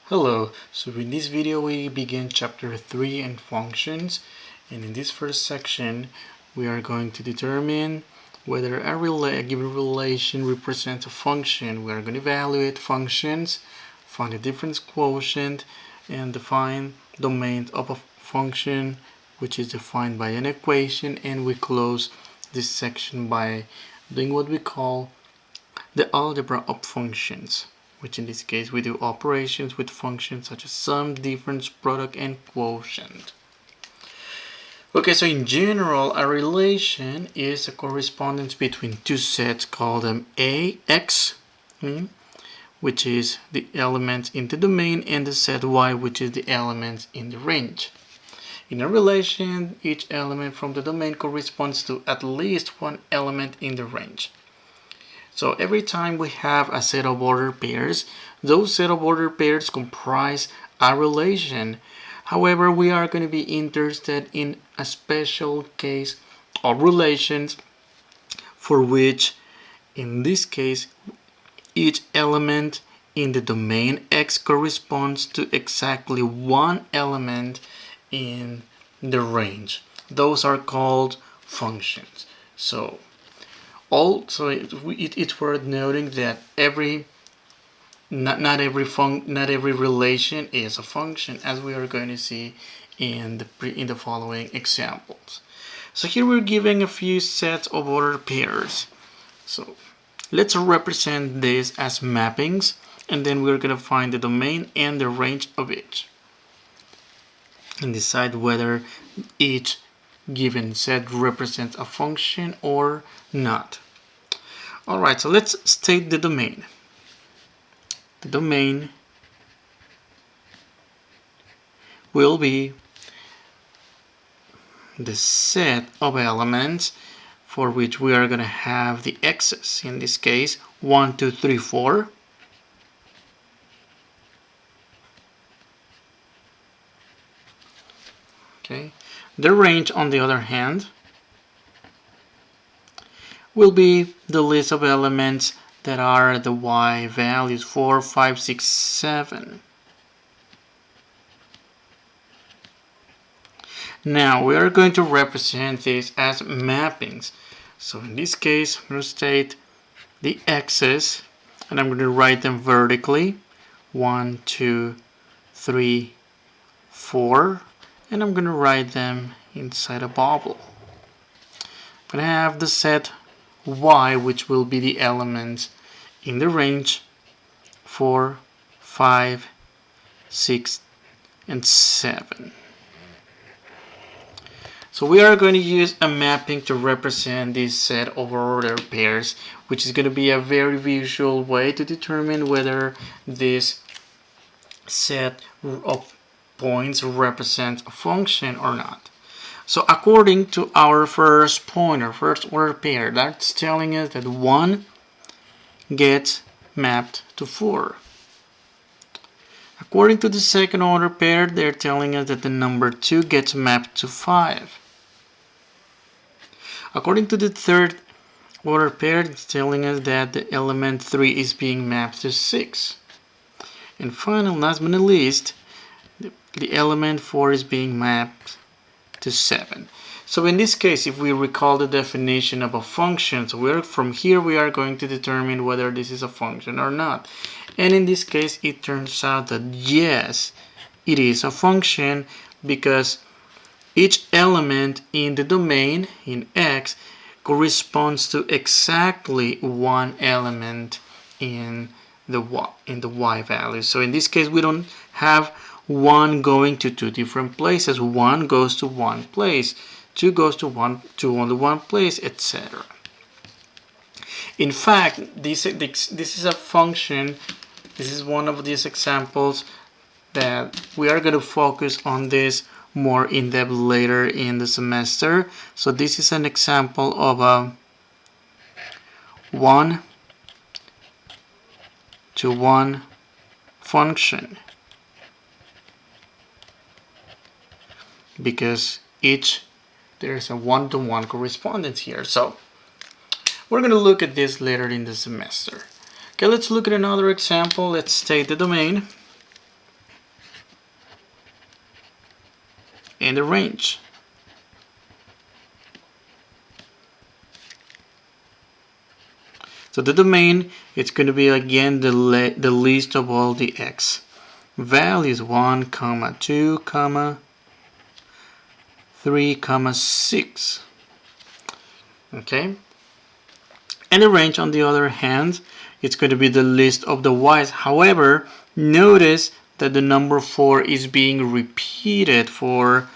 Hello, so in this video we begin chapter 3 and functions, and in this first section we are going to determine whether a given relation represents a function. We are going to evaluate functions, find the difference quotient, and define domain of a function, which is defined by an equation, and we close this section by doing what we call the algebra of functions, which in this case we do operations with functions such as sum, difference, product, and quotient. Okay, so in general, a relation is a correspondence between two sets, call them AX, which is the element in the domain, and the set Y, which is the element in the range. In a relation, each element from the domain corresponds to at least one element in the range. So every time we have a set of ordered pairs, those set of ordered pairs comprise a relation. However, we are going to be interested in a special case of relations for which, in this case, each element in the domain X corresponds to exactly one element in the range. Those are called functions. Also, it's worth noting that not every relation is a function, as we are going to see in the following examples. So here we're giving a few sets of ordered pairs. So let's represent this as mappings, and then we're going to find the domain and the range of each, and decide whether each given set represents a function or not. Alright, so let's state the domain. The domain will be the set of elements for which we are going to have the x's. In this case, 1, 2, 3, 4. Okay. The range, on the other hand, will be the list of elements that are the y values 4, 5, 6, 7. Now we are going to represent this as mappings. So in this case, I'm going to state the x's, and I'm going to write them vertically. 1, 2, 3, 4, and I'm going to write them inside a bubble. I'm going to have the set y, which will be the elements in the range 4, 5, 6, and 7. So we are going to use a mapping to represent this set of ordered pairs, which is going to be a very visual way to determine whether this set of points represents a function or not. So according to our first point, our first ordered pair, that's telling us that 1 gets mapped to 4. According to the second order pair, they're telling us that the number 2 gets mapped to 5. According to the third order pair, it's telling us that the element 3 is being mapped to 6. And finally, last but not least, the element 4 is being mapped to 7. So in this case, if we recall the definition of a function, so from here we are going to determine whether this is a function or not. And in this case, it turns out that yes, it is a function, because each element in the domain in X corresponds to exactly one element in the Y value. So in this case, we don't have 1 going to 2 different places. 1 goes to one place, 2 goes to only one place, etc. In fact, this is a function. This is one of these examples that we are going to focus on this more in depth later in the semester. So this is an example of a 1-to-1 function, because there's a 1-to-1 correspondence here. So we're going to look at this later in the semester. Okay, let's look at another example. Let's state the domain. and the range. So the domain, it's going to be again the list of all the x values, 1, 2, 3, 6. Okay, and the range, on the other hand, it's going to be the list of the y's. However, notice that the number 4 is being repeated for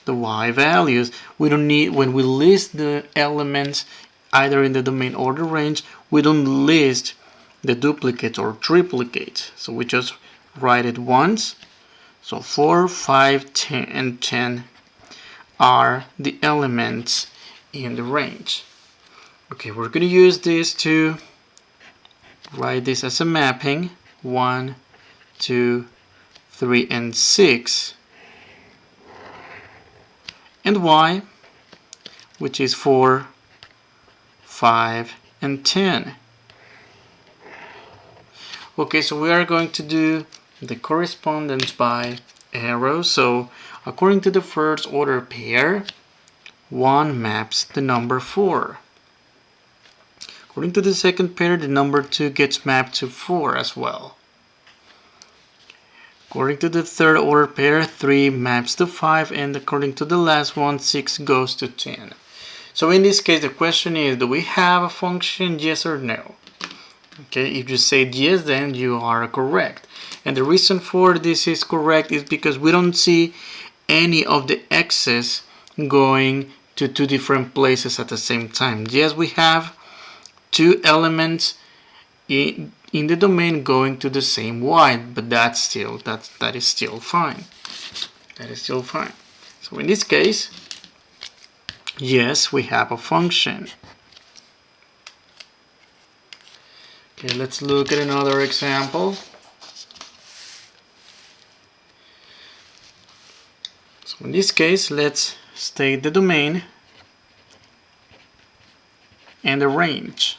the y values. We don't need, when we list the elements either in the domain or the range, we don't list the duplicates or triplicates. So we just write it once. So 4, 5, 10, and 10 are the elements in the range. Okay, we're going to use this to write this as a mapping. 1, 2, 3, and 6. And y, which is 4, 5, and 10. Okay, so we are going to do the correspondence by arrows. So according to the first order pair, 1 maps the number 4. According to the second pair, the number 2 gets mapped to 4 as well. According to the third order pair, 3 maps to 5, and according to the last one, 6 goes to 10. So in this case, the question is, do we have a function, yes or no? Okay, if you say yes, then you are correct. And the reason for this is correct is because we don't see any of the x's going to 2 different places at the same time. Yes, we have 2 elements in the domain going to the same y, but that is still fine. That is still fine. So in this case, yes, we have a function. Okay, let's look at another example. So in this case, let's state the domain and the range.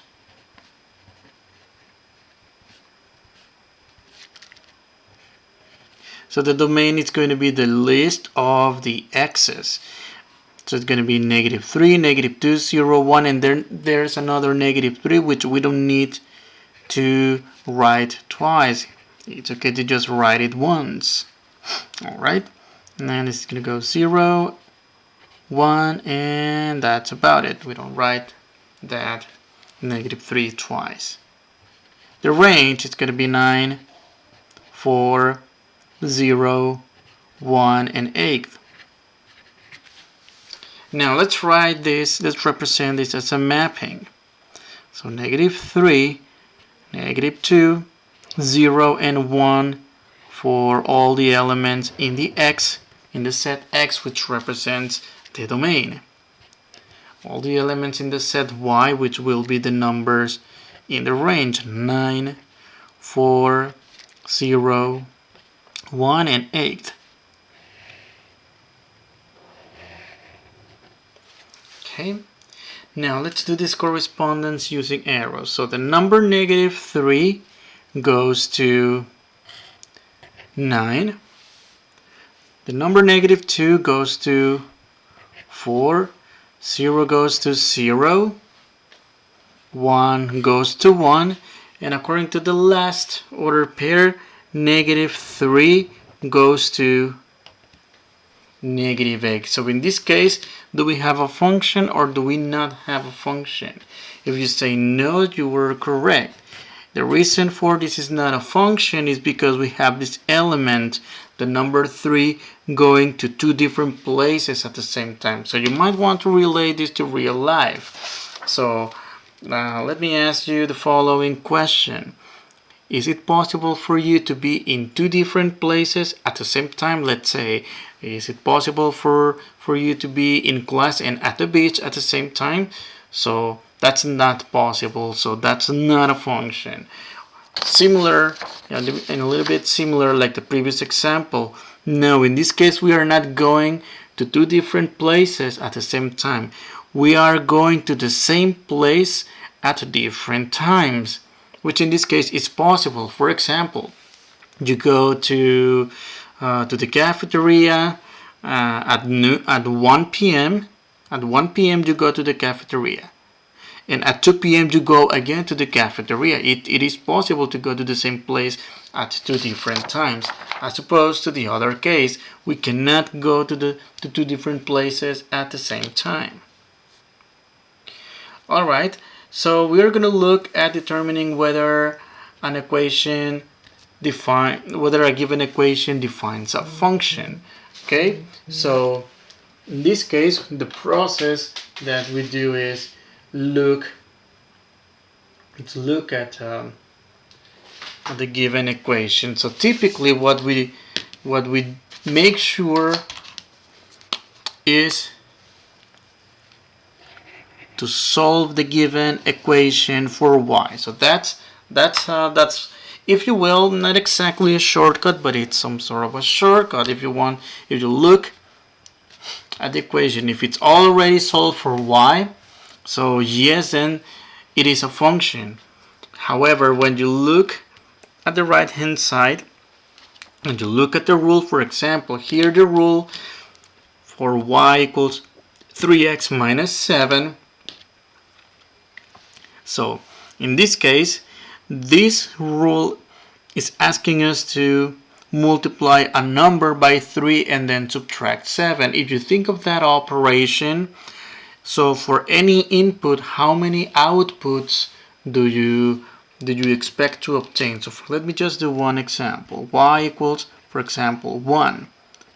So the domain is going to be the list of the x's. So it's going to be -3, -2, 0, 1, and then there's another -3, which we don't need to write twice. It's okay to just write it once. Alright, and then it's going to go 0, 1, and that's about it. We don't write that -3 twice. The range is going to be 9, 4, 0, 1, and 8. Now let's write this, let's represent this as a mapping. So -3, -2, 0, and 1 for all the elements in the x, in the set x, which represents the domain. All the elements in the set y, which will be the numbers in the range, 9, 4, 0, 1, and 8. Okay, now let's do this correspondence using arrows. So the number -3 goes to 9. The number -2 goes to 4. 0 goes to 0. 1 goes to 1. And according to the last order pair, -3 goes to -8. So in this case, do we have a function or do we not have a function? If you say no, you were correct. The reason for this is not a function is because we have this element, the number 3, going to 2 different places at the same time. So you might want to relate this to real life. So let me ask you the following question. Is it possible for you to be in 2 different places at the same time? Let's say, is it possible for you to be in class and at the beach at the same time? So that's not possible. So that's not a function. Similar, and a little bit similar like the previous example. No, in this case we are not going to 2 different places at the same time. We are going to the same place at different times, which in this case is possible. For example, you go to the cafeteria at 1 p.m. At 1 p.m. you go to the cafeteria, and at 2 p.m. you go again to the cafeteria. It is possible to go to the same place at two different times, as opposed to the other case, we cannot go to two different places at the same time. Alright, so we're going to look at determining whether an equation whether a given equation defines a function. Okay, so in this case, the process that we do is look at the given equation. So typically, what we make sure is to solve the given equation for y. So that's if you will, not exactly a shortcut, but it's some sort of a shortcut. If you look at the equation, if it's already solved for y, so yes, then it is a function. However, when you look at the right hand side and you look at the rule, for example, here the rule for y equals 3x minus 7. So in this case, this rule is asking us to multiply a number by 3 and then subtract 7. If you think of that operation, so for any input, how many outputs do you expect to obtain? So let me just do one example. Y equals, for example, 1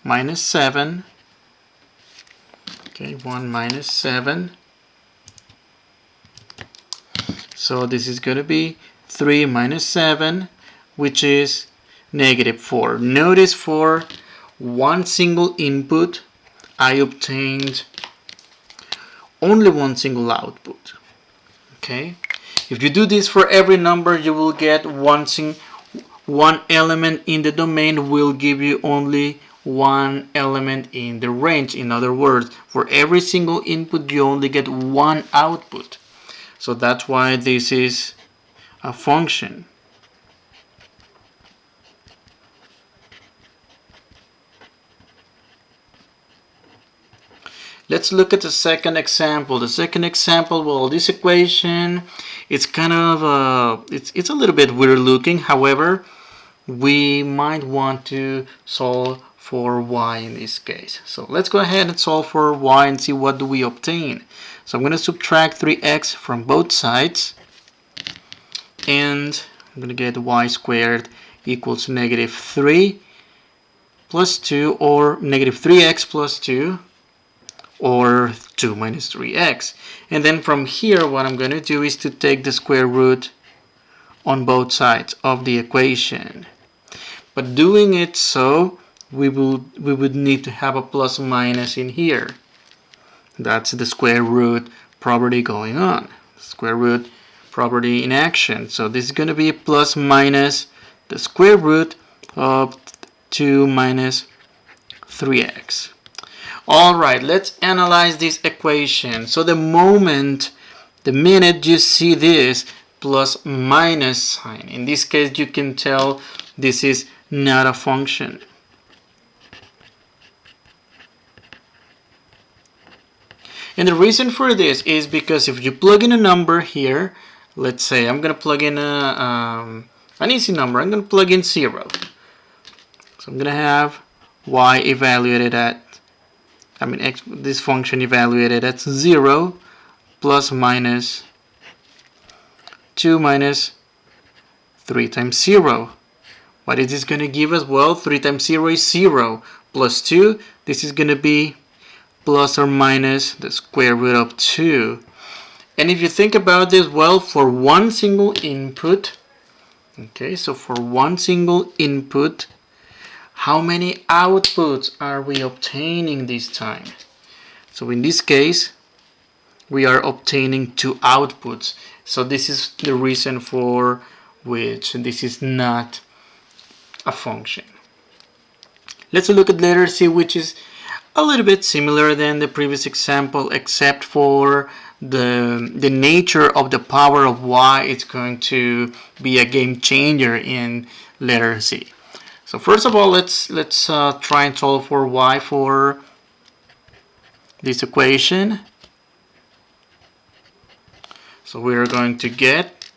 minus 7. Okay, 1 minus 7. So this is going to be 3 minus 7, which is negative 4. Notice for one single input, I obtained only one single output. Okay. If you do this for every number, you will get one element in the domain will give you only one element in the range. In other words, for every single input, you only get one output. So that's why this is a function. Let's look at the second example. The second example, well, this equation, it's kind of it's a little bit weird looking. However, we might want to solve for y in this case. So let's go ahead and solve for y and see what do we obtain. So I'm going to subtract 3x from both sides, and I'm going to get y squared equals negative 3 plus 2, or negative 3x plus 2, or 2 minus 3x. And then from here, what I'm going to do is to take the square root on both sides of the equation. But doing it so, we would need to have a plus minus in here. That's the square root property going on. Square root property in action. So this is going to be plus minus the square root of 2 minus 3x. Alright, let's analyze this equation. So the minute you see this plus minus sign, in this case you can tell this is not a function. And the reason for this is because if you plug in a number here, let's say I'm going to plug in an easy number. I'm going to plug in 0. So I'm going to have y evaluated at, this function evaluated at 0 plus minus 2 minus 3 times 0. What is this going to give us? Well, 3 times 0 is 0. Plus 2, this is going to be plus or minus the square root of 2. And if you think about this, well, for one single input, okay, so for one single input, how many outputs are we obtaining this time? So in this case, we are obtaining 2 outputs. So this is the reason for which this is not a function. Let's look at letter C, which is a little bit similar than the previous example, except for the nature of the power of y. It's going to be a game changer in letter C. So first of all, let's try and solve for y for this equation. So we are going to get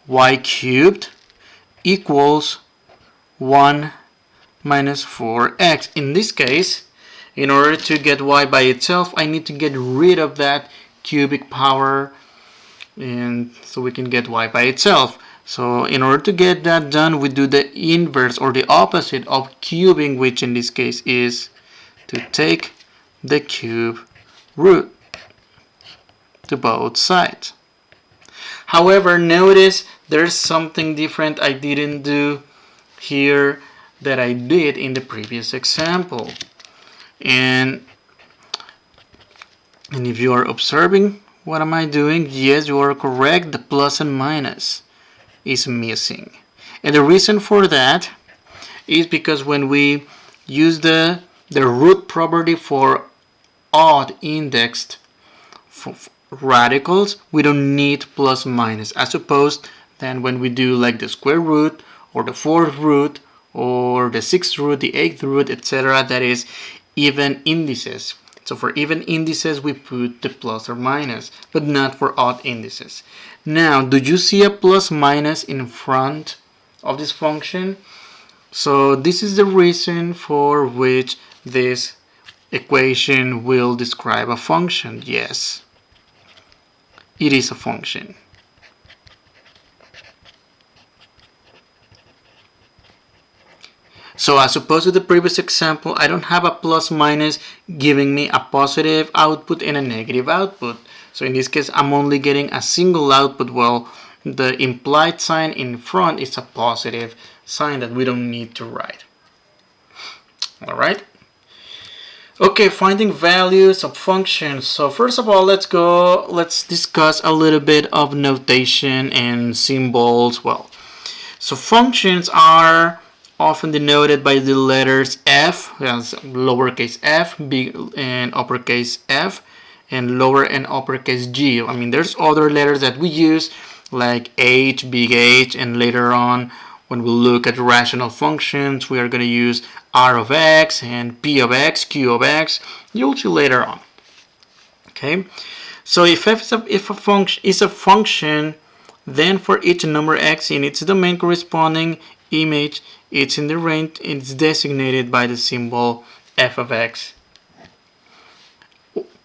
y cubed equals 1 minus 4x. In this case, in order to get y by itself, I need to get rid of that cubic power, and so we can get y by itself. So in order to get that done, we do the inverse or the opposite of cubing, which in this case is to take the cube root to both sides. However, notice there's something different I didn't do here that I did in the previous example. And if you are observing what am I doing, yes, you are correct, the plus and minus is missing. And the reason for that is because when we use the root property for odd indexed radicals, we don't need plus minus, as opposed than when we do like the square root or the fourth root or the sixth root, the eighth root, etc. That is even indices. So for even indices we put the plus or minus, but not for odd indices. Now, do you see a plus minus in front of this function? So this is the reason for which this equation will describe a function. Yes, it is a function. So as opposed to the previous example, I don't have a plus minus giving me a positive output and a negative output. So in this case, I'm only getting a single output. Well, the implied sign in front is a positive sign that we don't need to write. Alright? Okay, finding values of functions. So first of all, let's discuss a little bit of notation and symbols. Well, so functions are often denoted by the letters F, as lowercase f, big and uppercase F, and lower and uppercase G. I mean, there's other letters that we use like H, big H, and later on when we look at rational functions, we are going to use R of x and P of x, Q of x. You'll see later on. Okay, so if f is a function, then for each number x in its domain corresponding image, it's in the range, it's designated by the symbol f of x,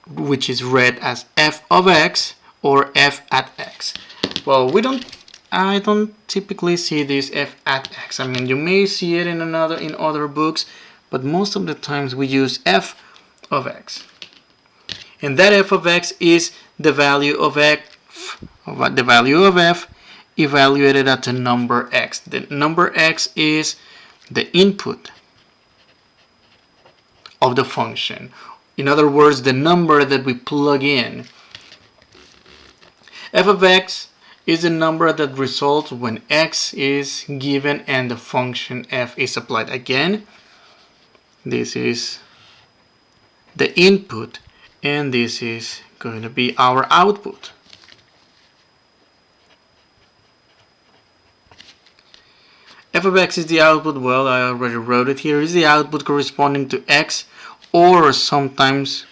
which is read as f of x or f at x. Well, I don't typically see this f at x. I mean, you may see it in other books, but most of the times we use f of x. And that f of x is the value of f, evaluated at the number x. The number x is the input of the function. In other words, the number that we plug in. F of x is the number that results when x is given and the function f is applied. Again, this is the input and this is going to be our output. F of x is the output. Well, I already wrote it here. Is the output corresponding to x, or sometimes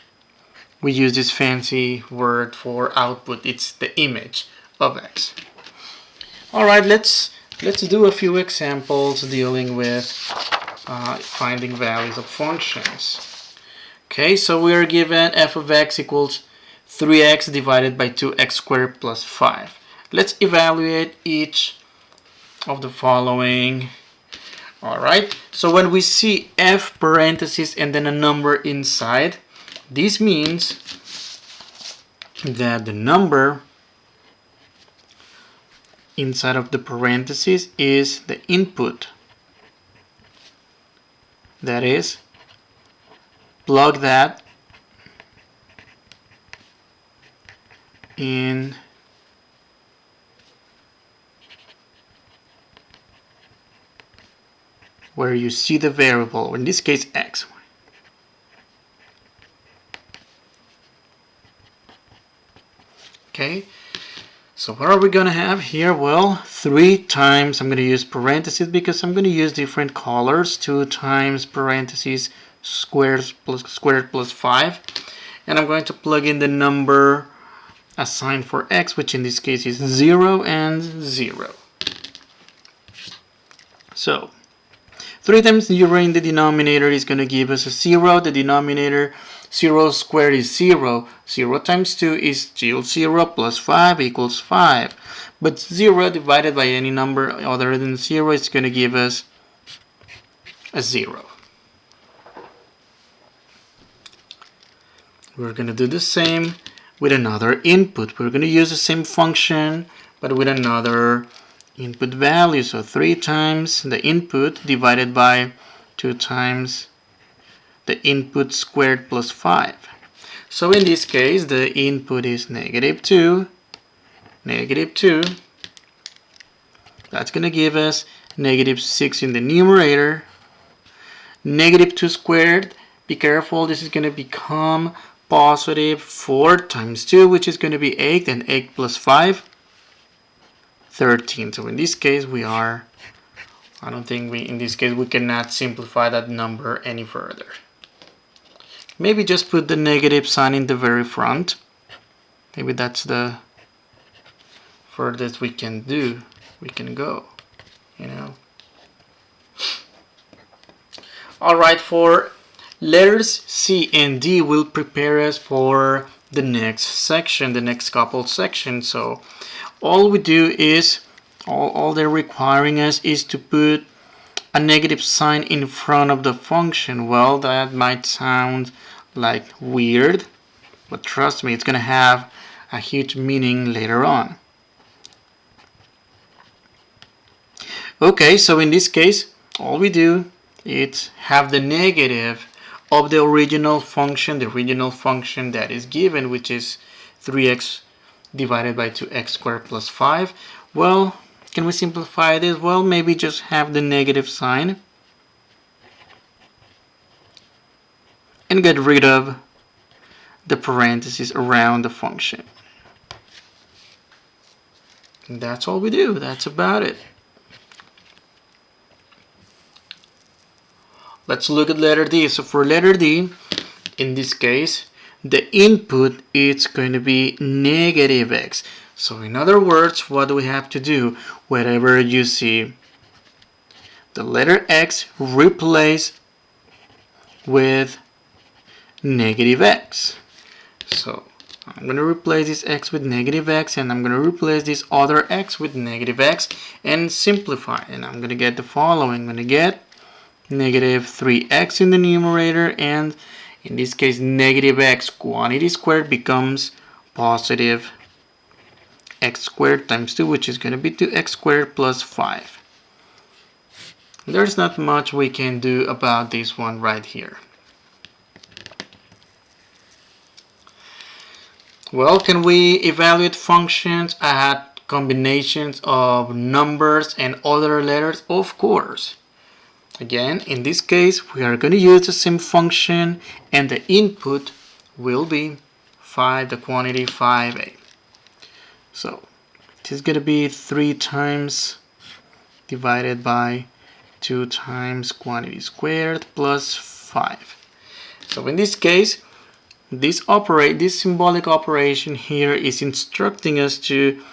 we use this fancy word for output. It's the image of x. All right, let's do a few examples dealing with finding values of functions. Okay, so we are given f of x equals 3x divided by 2x squared plus 5. Let's evaluate each of the following. Alright, so when we see f parentheses and then a number inside, this means that the number inside of the parentheses is the input. That is, plug that in where you see the variable, in this case x. Okay, So what are we going to have here? Well, 3 times, I'm going to use parentheses because I'm going to use different colors. 2 times parentheses squared plus 5. And I'm going to plug in the number assigned for x, which in this case is 0 and 0. So 3 times 0 in the denominator is going to give us a 0. The denominator 0 squared is 0. 0 times 2 is still 0 plus 5 equals 5. But 0 divided by any number other than 0 is going to give us a 0. We're going to do the same with another input. We're going to use the same function but with another input value. So 3 times the input divided by 2 times the input squared plus 5. So in this case, the input is -2, -2. That's going to give us -6 in the numerator. -2 squared, be careful, this is going to become positive 4 times 2, which is going to be 8, and 8 plus 5, 13. So in this case, in this case, we cannot simplify that number any further. Maybe just put the negative sign in the very front. Maybe that's the furthest we can go, you know. Alright, for letters C and D will prepare us for the next section, the next couple sections. So all we do is, all they're requiring us is to put a negative sign in front of the function. Well, that might sound like weird, but trust me, it's going to have a huge meaning later on. Okay, so in this case, all we do is have the negative of the original function that is given, which is 3x divided by 2x squared plus 5. Well, can we simplify this? Well, maybe just have the negative sign and get rid of the parentheses around the function. And that's all we do. That's about it. Let's look at letter D. So for letter D, in this case, the input is going to be -x. So in other words, what do we have to do? Wherever you see the letter x, replace with -x. So I'm going to replace this x with -x, and I'm going to replace this other x with -x and simplify. And I'm going to get the following. I'm going to get -3x in the numerator, and in this case -x quantity squared becomes positive x squared times 2, which is going to be 2x squared plus 5. There's not much we can do about this one right here. Well, can we evaluate functions at combinations of numbers and other letters? Of course. Again, in this case, we are going to use the same function, and the input will be 5, the quantity 5a. So this is going to be 3 times divided by 2 times quantity squared plus 5. So in this case, this symbolic operation here is instructing us to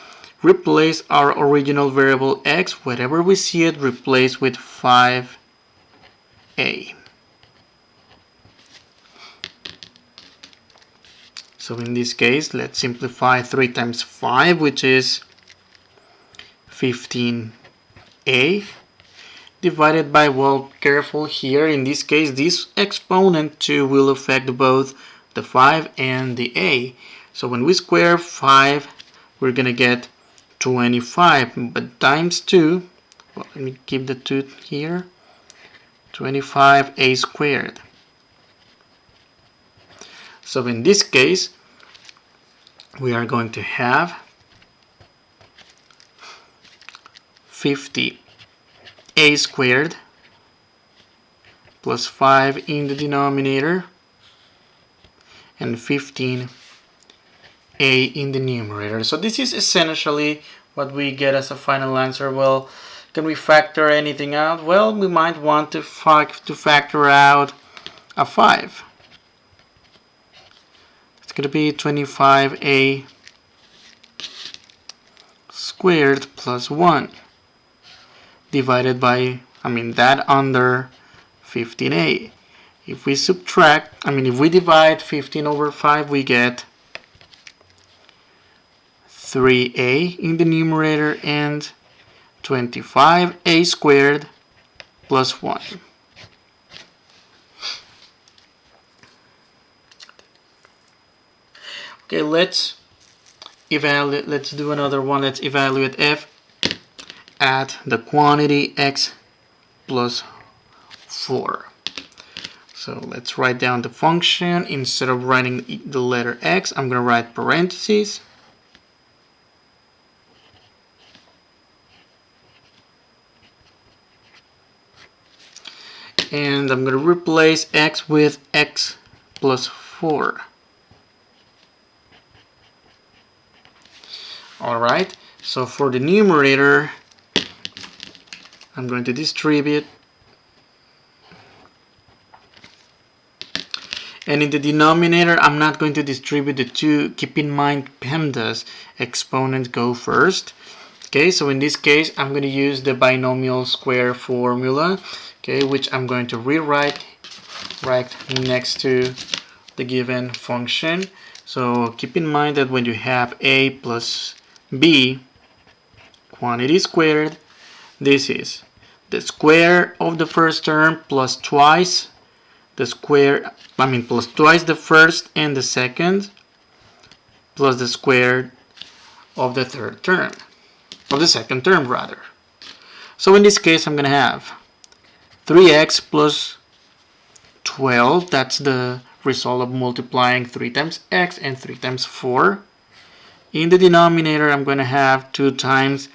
replace our original variable x, wherever we see it, replace with 5a. So in this case, let's simplify 3 times 5, which is 15a, divided by, well, careful here, in this case, this exponent 2 will affect both the 5 and the a. So when we square 5, we're going to get 25, but times 2, well, let me keep the 2 here, 25a squared. So in this case, we are going to have 50a squared plus 5 in the denominator and 15a a in the numerator. So this is essentially what we get as a final answer. Well, can we factor anything out? Well, we might want to factor out a 5. It's going to be 25a squared plus 1 divided by, that under 15a. If we if we divide 15 over 5, we get 3a in the numerator and 25a squared plus 1. Okay, let's do another one. Let's evaluate f at the quantity x plus 4. So let's write down the function. Instead of writing the letter x, I'm going to write parentheses. And I'm going to replace x with x plus 4. Alright, so for the numerator, I'm going to distribute. And in the denominator, I'm not going to distribute the 2. Keep in mind, PEMDAS exponents go first. Okay, so in this case, I'm going to use the binomial square formula, okay, which I'm going to rewrite right next to the given function. So keep in mind that when you have a plus b quantity squared, this is the square of the first term plus twice the square, plus twice the first and the second, plus the square of the third term, of the second term rather. So in this case, I'm going to have 3x plus 12, that's the result of multiplying 3 times x and 3 times 4. In the denominator, I'm going to have 2 times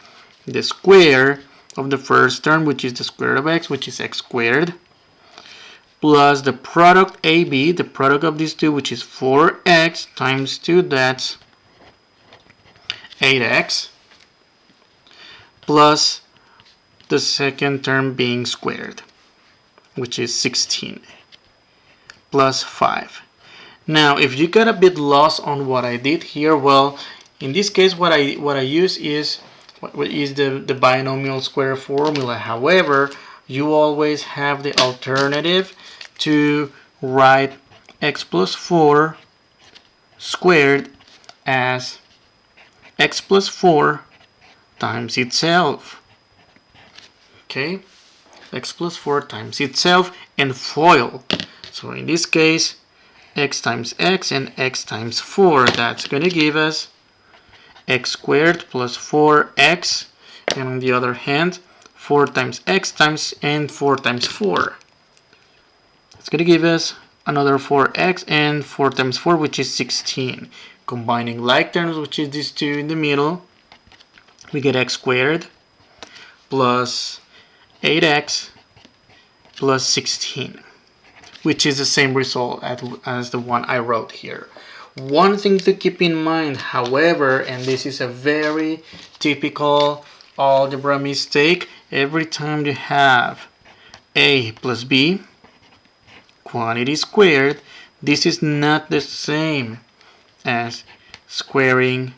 the square of the first term, which is the square root of x, which is x squared, plus the product AB, the product of these two, which is 4x times 2, that's 8x, plus the second term being squared, which is 16, plus 5. Now, if you got a bit lost on what I did here, well, in this case, what I use is the binomial square formula. However, you always have the alternative to write x plus 4 squared as x plus 4 times itself. Okay, x plus 4 times itself and FOIL. So in this case, x times x and x times 4, that's going to give us x squared plus 4x, and on the other hand 4 times x times and 4 times 4. It's going to give us another 4x and 4 times 4, which is 16. Combining like terms, which is these two in the middle, we get x squared plus 8x plus 16, which is the same result as the one I wrote here. One thing to keep in mind, however, and this is a very typical algebra mistake, every time you have a plus b quantity squared, this is not the same as squaring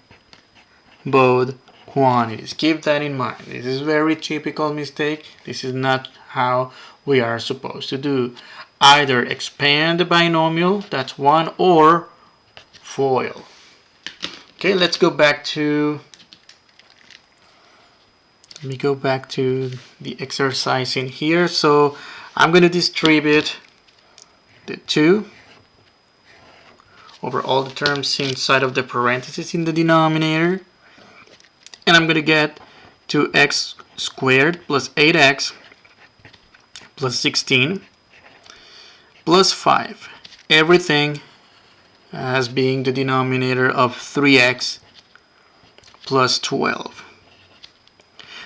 both quantities. Keep that in mind. This is a very typical mistake. This is not how we are supposed to do. Either expand the binomial, that's one, or FOIL. Okay, let me go back to the exercise in here. So I'm going to distribute the 2 over all the terms inside of the parentheses in the denominator, and I'm going to get 2x squared plus 8x plus 16 plus 5, everything as being the denominator of 3x plus 12.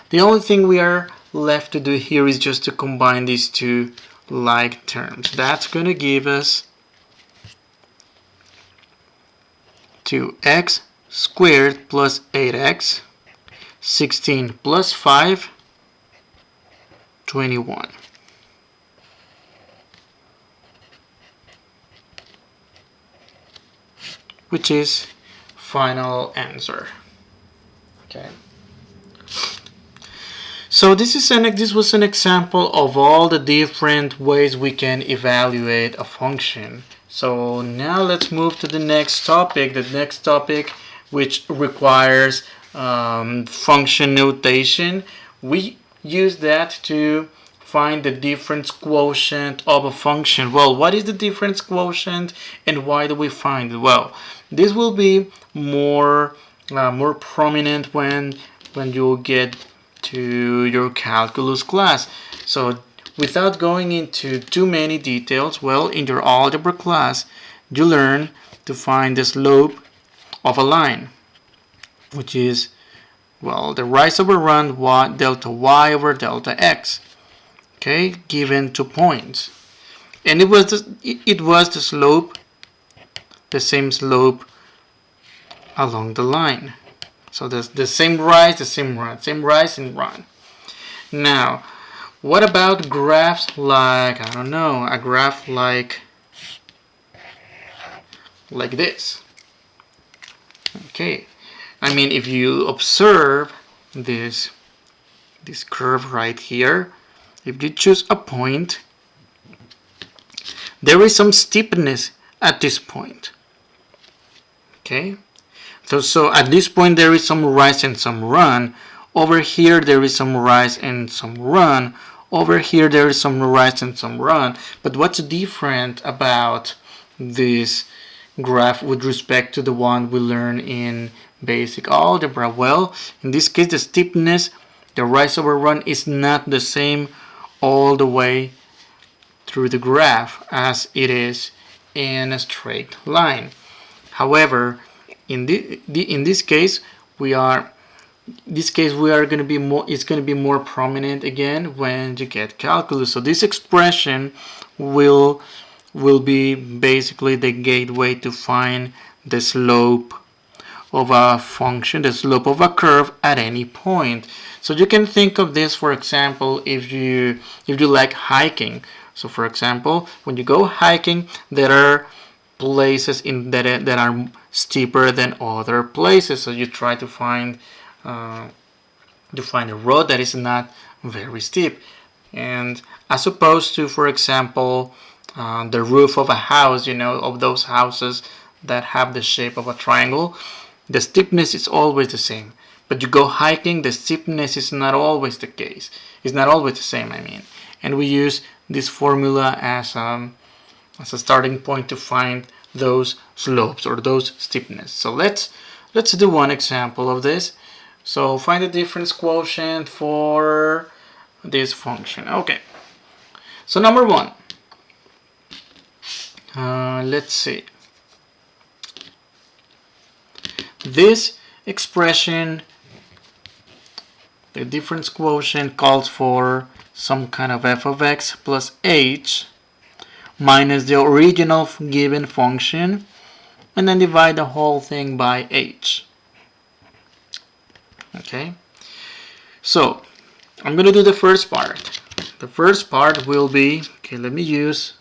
The only thing we are left to do here is just to combine these two like terms. That's going to give us 2x squared plus 8x, 16 plus 5, 21. Which is final answer. Okay. So this was an example of all the different ways we can evaluate a function. So now let's move to the next topic. The next topic, which requires function notation. We use that to find the difference quotient of a function. Well, what is the difference quotient and why do we find it? Well, this will be more prominent when you get to your calculus class. So without going into too many details, well, in your algebra class, you learn to find the slope of a line, which is, well, the rise over run delta y over delta x, okay, given 2 points. And it was the slope, the same slope along the line. So there's the same rise, the same run, same rise and run. Now, what about graphs like, I don't know, a graph like this? Okay, I mean, if you observe this curve right here, if you choose a point, there is some steepness at this point. Okay, so at this point there is some rise and some run. Over here there is some rise and some run. Over here there is some rise and some run. But what's different about this graph with respect to the one we learned in basic algebra? Well, in this case the steepness, the rise over run, is not the same all the way through the graph as it is in a straight line. However, in this case we are going to be more, it's going to be more prominent again when you get calculus. So this expression will be basically the gateway to find the slope of a function, the slope of a curve at any point. So you can think of this, for example, if you like hiking. So for example, when you go hiking, there are places that are steeper than other places. So you try to find a road that is not very steep, and as opposed to, for example, the roof of a house, of those houses that have the shape of a triangle, the steepness is always the same. But you go hiking, the steepness is not always the case. It's not always the same, I mean. And we use this formula as a starting point to find those slopes or those steepness. So let's do one example of this. So find the difference quotient for this function. Okay. So number one. Let's see. This expression, the difference quotient, calls for some kind of f of x plus h minus the original given function, and then divide the whole thing by h. Okay, so I'm going to do the first part. The first part will be, okay, let me use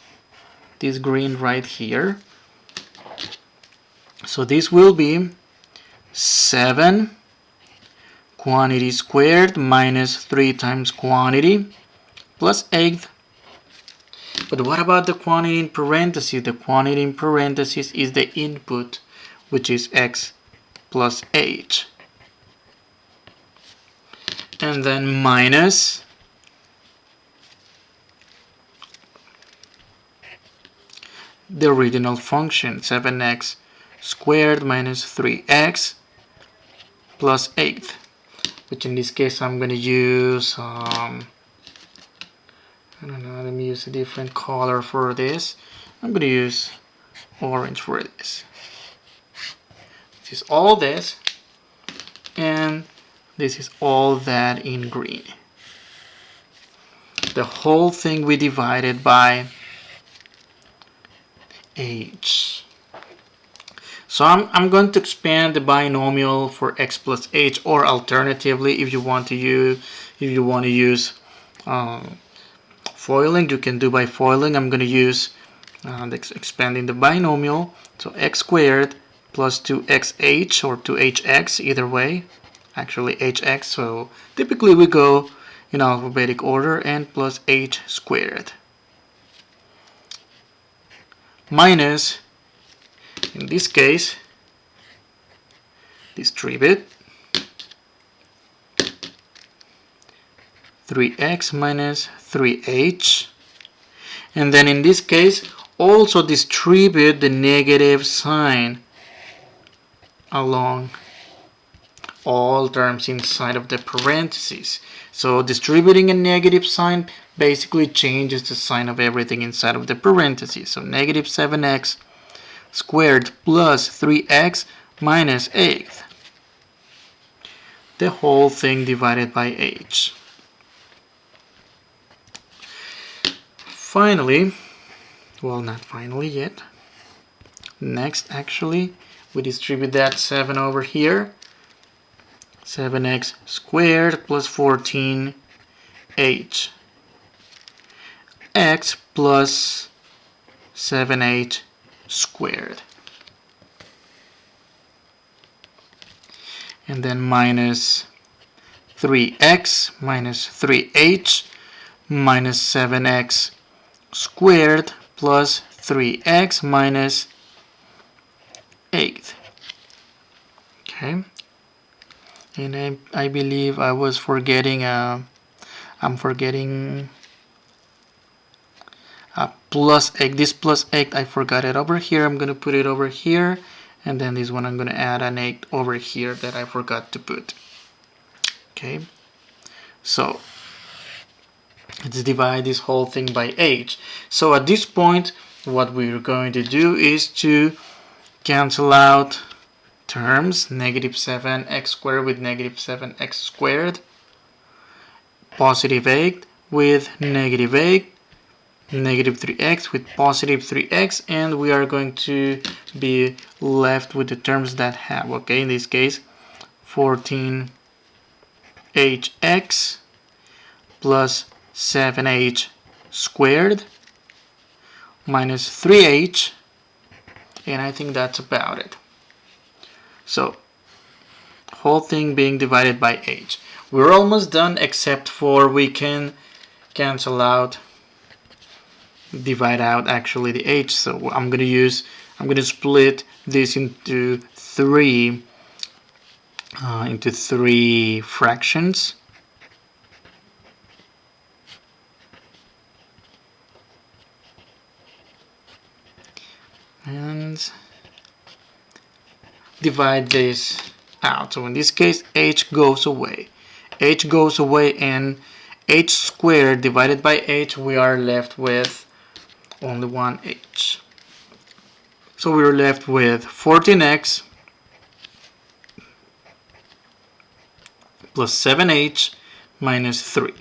this green right here. So this will be 7 quantity squared minus 3 times quantity plus 8. But what about the quantity in parentheses? The quantity in parentheses is the input, which is x plus h. And then minus the original function, 7x squared minus 3x plus 8, which in this case I'm going to use, I don't know, let me use a different color for this. I'm going to use orange for this. This is all this, and this is all that in green. The whole thing we divided by h. So I'm going to expand the binomial for x plus h, or alternatively, if you want to use foiling, you can do by foiling. I'm going to use expanding the binomial, so x squared plus 2xh or 2hx, either way, actually hx, so typically we go in alphabetic order, and plus h squared minus, in this case, distribute 3x minus 3h, and then in this case also distribute the negative sign along all terms inside of the parentheses. So distributing a negative sign basically changes the sign of everything inside of the parentheses. So negative 7x squared plus 3x minus 8. The whole thing divided by h. Finally, well, not finally yet. Next, actually, we distribute that 7 over here. 7x squared plus 14h x plus 7h squared. And then minus 3x minus 3h minus 7x squared plus 3x minus 8. Okay. And I believe I was forgetting I'm forgetting plus 8. This plus 8, I forgot it over here. I'm gonna put it over here, and then this one I'm gonna add an 8 over here that I forgot to put. Okay, so let's divide this whole thing by h. So at this point, what we're going to do is to cancel out terms, negative 7x squared with negative 7x squared, positive 8 with negative 8, negative 3x with positive 3x, and we are going to be left with the terms that have, okay, in this case, 14hx plus 7h squared minus 3h, and I think that's about it. So whole thing being divided by h. We're almost done, except for we can cancel out, divide out actually the h. So I'm gonna split this into three fractions. And divide this out. So in this case, h goes away. H goes away, and h squared divided by h, we are left with only one h. So we're left with 14x plus 7h minus 3.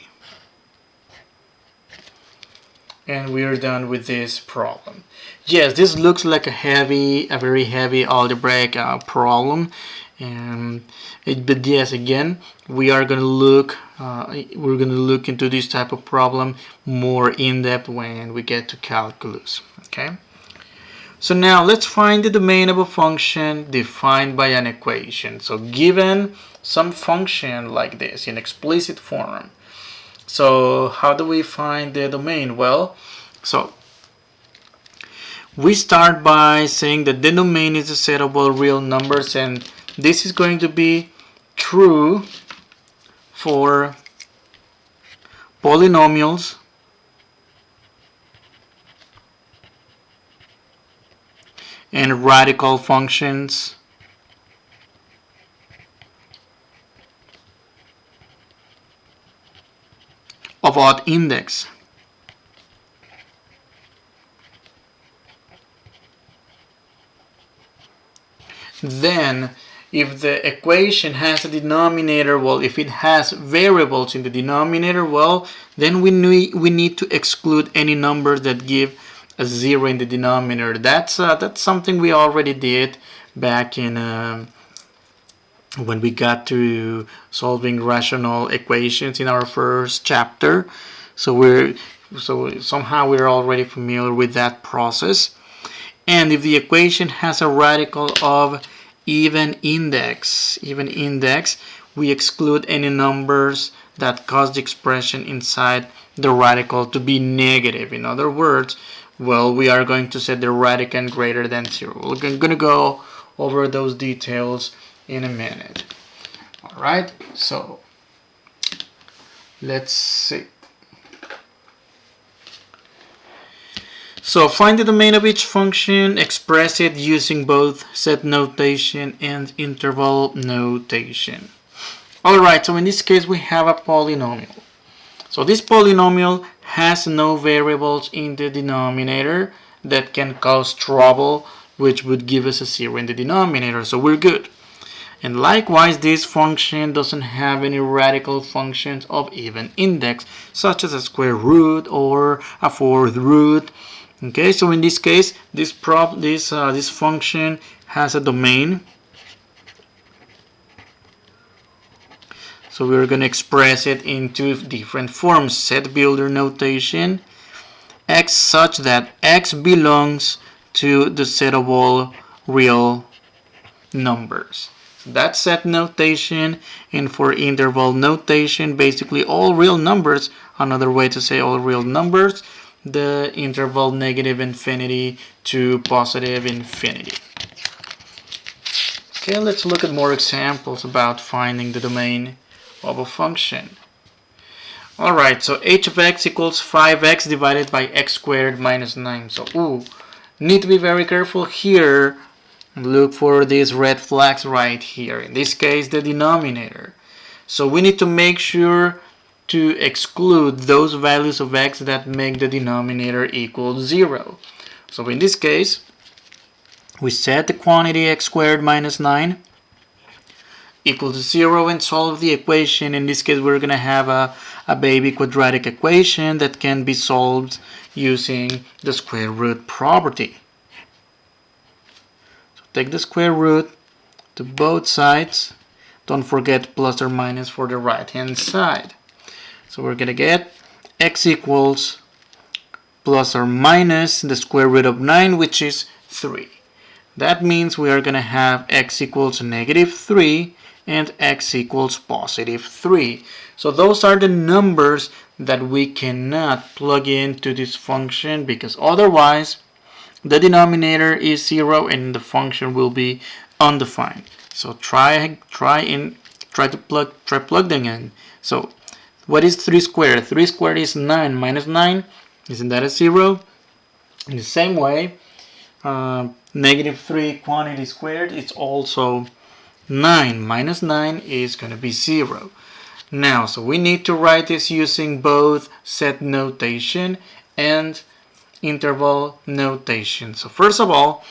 And we are done with this problem. Yes, this looks like a very heavy algebraic problem, but yes, again, we are going to look into this type of problem more in depth when we get to calculus. Okay. So now let's find the domain of a function defined by an equation. So given some function like this in explicit form, so how do we find the domain? Well, so we start by saying that the domain is a set of all real numbers, and this is going to be true for polynomials and radical functions of odd index. Then, if the equation has a denominator, well, if it has variables in the denominator, well, then we need to exclude any numbers that give a 0 in the denominator. That's something we already did back in when we got to solving rational equations in our first chapter. So somehow we're already familiar with that process. And if the equation has a radical of even index, we exclude any numbers that cause the expression inside the radical to be negative. In other words, well, we are going to set the radicand greater than 0. We're going to go over those details in a minute. Alright, so let's see. So find the domain of each function, express it using both set notation and interval notation. Alright, so in this case we have a polynomial. So this polynomial has no variables in the denominator that can cause trouble, which would give us a 0 in the denominator, so we're good. And likewise, this function doesn't have any radical functions of even index, such as a square root or a fourth root. Okay, so in this case, this function has a domain. So we're going to express it in two different forms: set builder notation, x such that x belongs to the set of all real numbers. So that's set notation. And for interval notation, basically all real numbers, another way to say all real numbers, the interval negative infinity to positive infinity. Okay, let's look at more examples about finding the domain of a function. Alright, so h of x equals 5x divided by x squared minus 9. So, need to be very careful here and look for these red flags right here. In this case, the denominator. So we need to make sure to exclude those values of x that make the denominator equal 0. So in this case, we set the quantity x squared minus 9 equal to 0 and solve the equation. In this case, we're going to have a baby quadratic equation that can be solved using the square root property. So take the square root to both sides. Don't forget plus or minus for the right hand side. So we're going to get x equals plus or minus the square root of 9, which is 3. That means we are going to have x equals negative 3 and x equals positive 3. So those are the numbers that we cannot plug into this function, because otherwise the denominator is 0 and the function will be undefined. So try to plug them in. So what is 3 squared? 3 squared is 9 minus 9. Isn't that a 0? In the same way, negative 3 quantity squared is also 9 minus 9 is going to be 0. Now, so we need to write this using both set notation and interval notation. So first of all,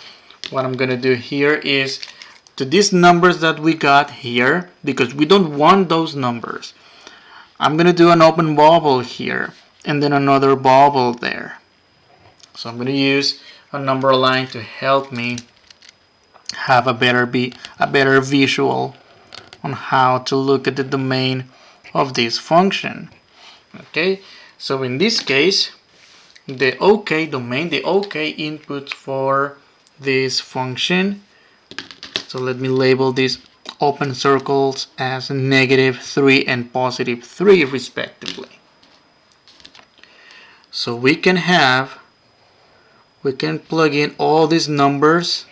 what I'm going to do here is to these numbers that we got here, because we don't want those numbers, I'm going to do an open bubble here and then another bubble there. So I'm going to use a number line to help me have a better visual on how to look at the domain of this function. Okay, so in this case, the OK domain, the OK inputs for this function. So let me label these open circles as negative 3 and positive 3 respectively. So we can plug in all these numbers,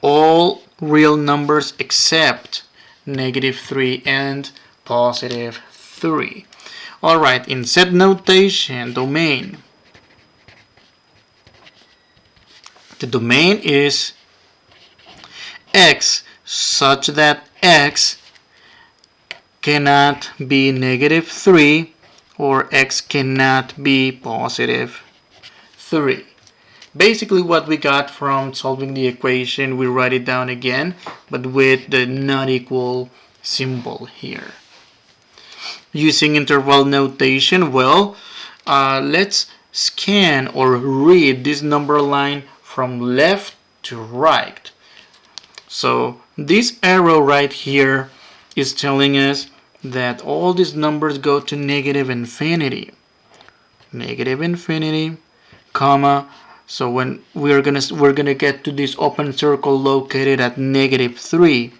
all real numbers except negative 3 and positive 3. Alright, in set notation, domain. The domain is x such that x cannot be negative 3 or x cannot be positive 3. Basically what we got from solving the equation, we write it down again, but with the not equal symbol here. Using interval notation, well, let's scan or read this number line from left to right. So this arrow right here is telling us that all these numbers go to negative infinity. Negative infinity, comma. So when we're gonna get to this open circle located at -3.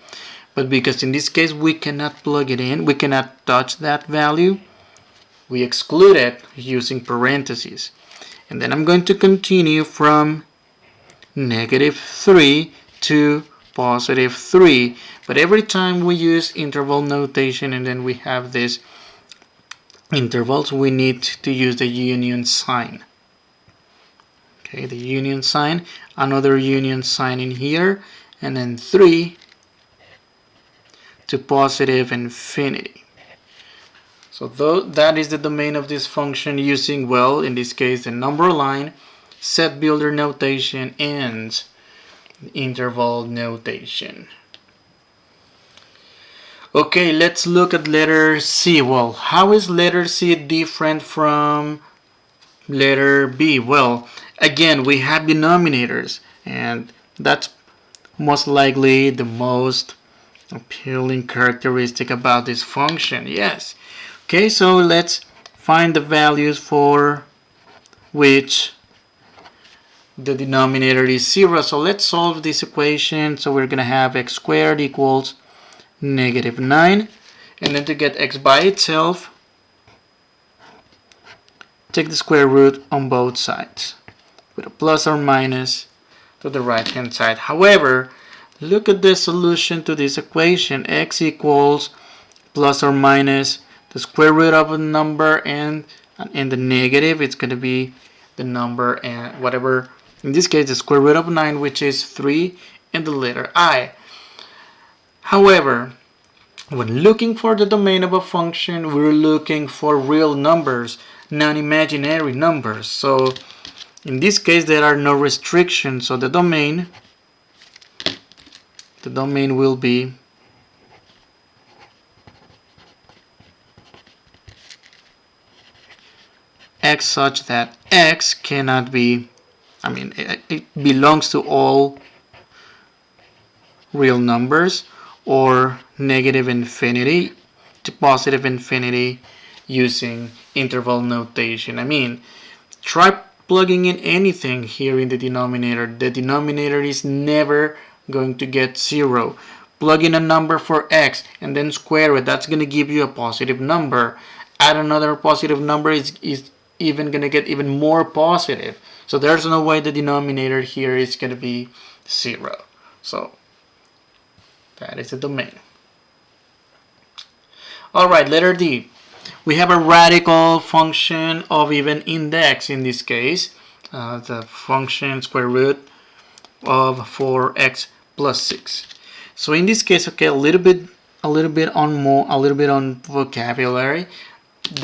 But because in this case we cannot plug it in, we cannot touch that value, we exclude it using parentheses. And then I'm going to continue from -3 to +3. But every time we use interval notation and then we have these intervals, we need to use the union sign. Okay, the union sign, another union sign in here, and then 3 to +infinity. So that is the domain of this function using, well, in this case, the number line, set builder notation, and interval notation. Okay, let's look at letter C. Well, how is letter C different from letter B? Well, again, we have denominators, and that's most likely the most appealing characteristic about this function. Yes. Okay, so let's find the values for which the denominator is 0. So let's solve this equation. So we're going to have x squared equals -9. And then to get x by itself, take the square root on both sides with a plus or minus to the right hand side. However, look at the solution to this equation. X equals plus or minus the square root of a number, and in the negative it's going to be the number and whatever, in this case the square root of 9, which is 3, and the letter I. However, when looking for the domain of a function, we're looking for real numbers, non-imaginary numbers. So in this case there are no restrictions, so the domain will be x such that x cannot be, it belongs to all real numbers, or -infinity to +infinity using interval notation. Try plugging in anything here in the denominator. The denominator is never going to get 0. Plug in a number for x and then square it. That's going to give you a positive number. Add another positive number, is even going to get even more positive. So there's no way the denominator here is going to be 0. So that is the domain. Alright, letter D. We have a radical function of even index in this case. The function square root of 4x plus 6. So in this case, okay, a little bit on vocabulary.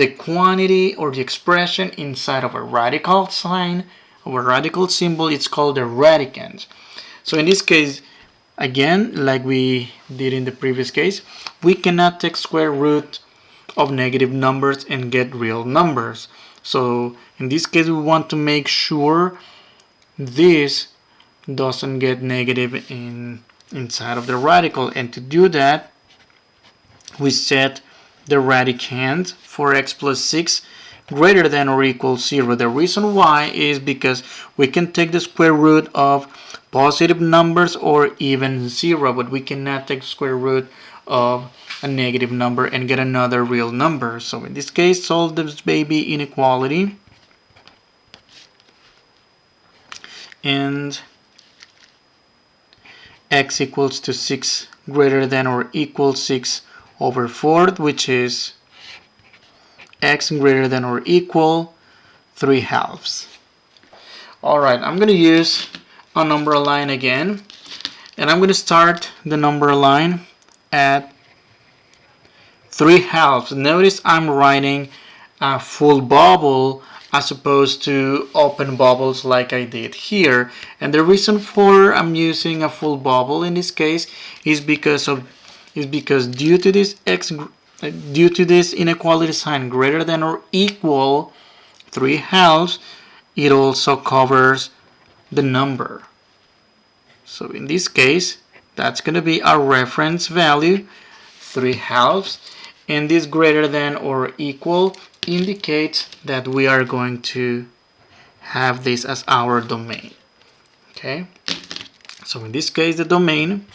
The quantity or the expression inside of a radical sign, or a radical symbol, it's called the radicand. So in this case, again, like we did in the previous case, we cannot take square root of negative numbers and get real numbers. So in this case, we want to make sure this doesn't get negative inside of the radical, and to do that, we set the radicand for x plus 6 greater than or equal 0. The reason why is because we can take the square root of positive numbers or even 0, but we cannot take the square root of a negative number and get another real number. So in this case, solve this baby inequality, and x equals to 6 greater than or equal 6 over 4, which is x greater than or equal 3/2. Alright, I'm going to use a number line again, and I'm going to start the number line at 3/2. Notice I'm writing a full bubble as opposed to open bubbles like I did here. And the reason for I'm using a full bubble in this case is because due to this inequality sign greater than or equal 3/2, it also covers the number. So in this case, that's going to be our reference value, 3/2, and this greater than or equal indicates that we are going to have this as our domain. Okay, so in this case, the domain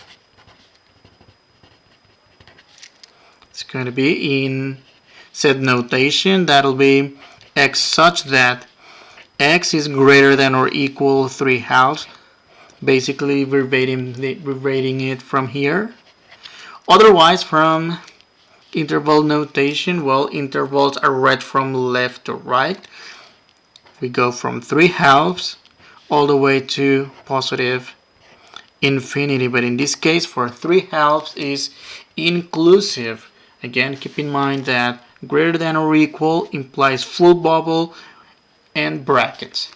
is going to be in set notation. That'll be x such that x is greater than or equal 3/2. Basically, we're rating it from here. Otherwise, from interval notation, well, intervals are read from left to right. We go from 3/2 all the way to positive infinity. But in this case, for 3/2 is inclusive. Again, keep in mind that greater than or equal implies full bubble and brackets.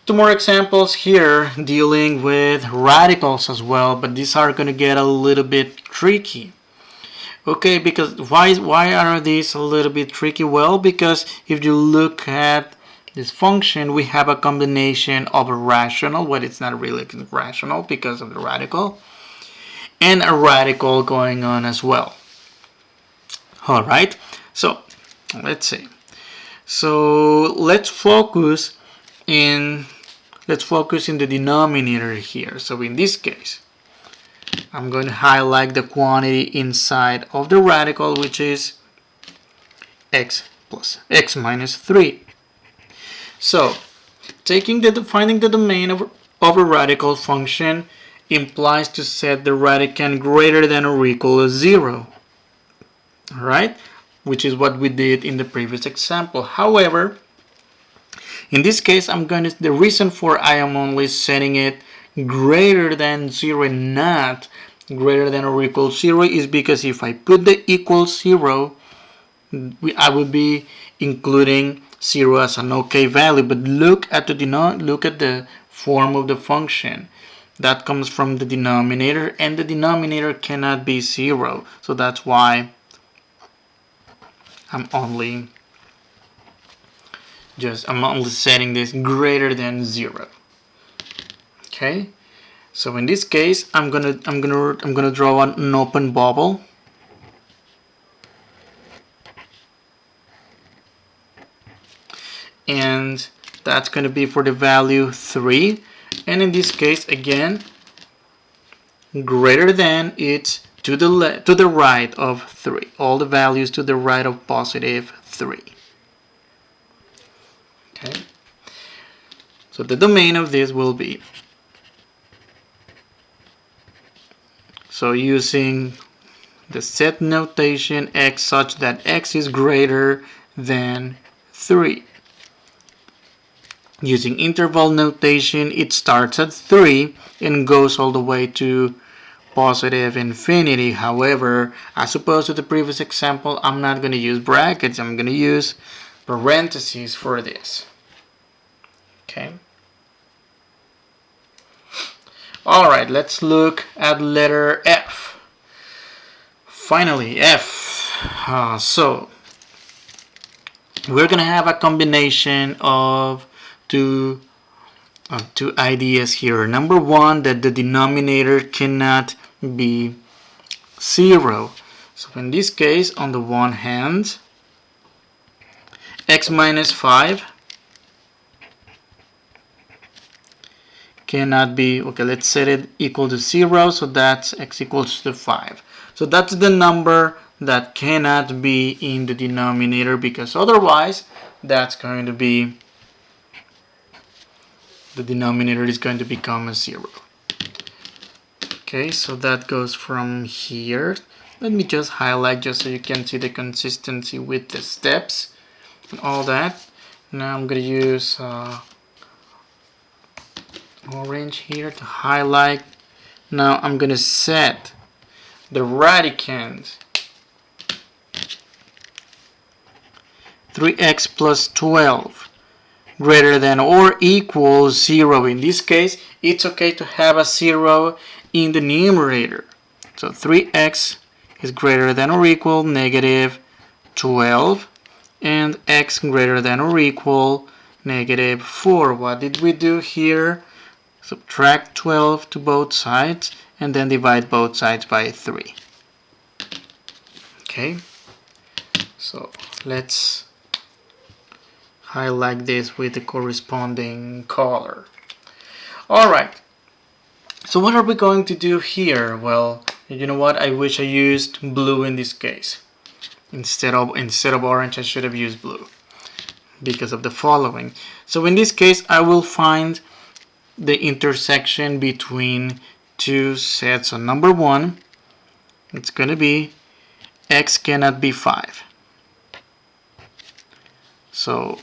Two more examples here dealing with radicals as well, but these are going to get a little bit tricky. Okay, because why are these a little bit tricky? Well, because if you look at this function, we have a combination of a rational, well, it's not really rational because of the radical, and a radical going on as well. All right, so let's see. So let's focus in the denominator here. So in this case, I'm going to highlight the quantity inside of the radical, which is x minus 3. So finding the domain of a radical function implies to set the radicand greater than or equal to 0. Alright, which is what we did in the previous example. However, in this case, the reason for I am only setting it greater than 0 and not greater than or equal 0 is because if I put the equal 0, I would be including 0 as an okay value. But look at the form of the function. That comes from the denominator, and the denominator cannot be 0. So that's why I'm only setting this greater than 0. Okay, so in this case, I'm gonna draw an open bubble, and that's gonna be for the value 3. And in this case, again, greater than, it's to the right of 3. All the values to the right of positive 3. Okay, so the domain of this will be, so using the set notation, x such that x is greater than 3. Using interval notation, it starts at 3 and goes all the way to positive infinity. However, as opposed to the previous example, I'm not going to use brackets. I'm going to use parentheses for this. Okay. Alright, let's look at letter F. Finally, F. So, we're going to have a combination of two ideas here. Number one, that the denominator cannot be 0. So in this case, on the one hand, x minus 5 cannot be, okay, let's set it equal to 0, so that's x equals to 5. So that's the number that cannot be in the denominator, because otherwise that's going to be, the denominator is going to become a 0. Okay, so that goes from here. Let me just highlight just so you can see the consistency with the steps and all that. Now I'm going to use orange here to highlight. Now I'm going to set the radicand 3x plus 12 greater than or equals 0. In this case, it's okay to have a 0 in the numerator. So 3x is greater than or equal negative 12, and x greater than or equal negative 4. What did we do here? Subtract 12 to both sides and then divide both sides by 3. Okay, so let's highlight this with the corresponding color. Alright, so what are we going to do here? Well, you know what? I wish I used blue in this case. Instead of orange, I should have used blue because of the following. So in this case, I will find the intersection between two sets. So number one, it's going to be x cannot be 5. So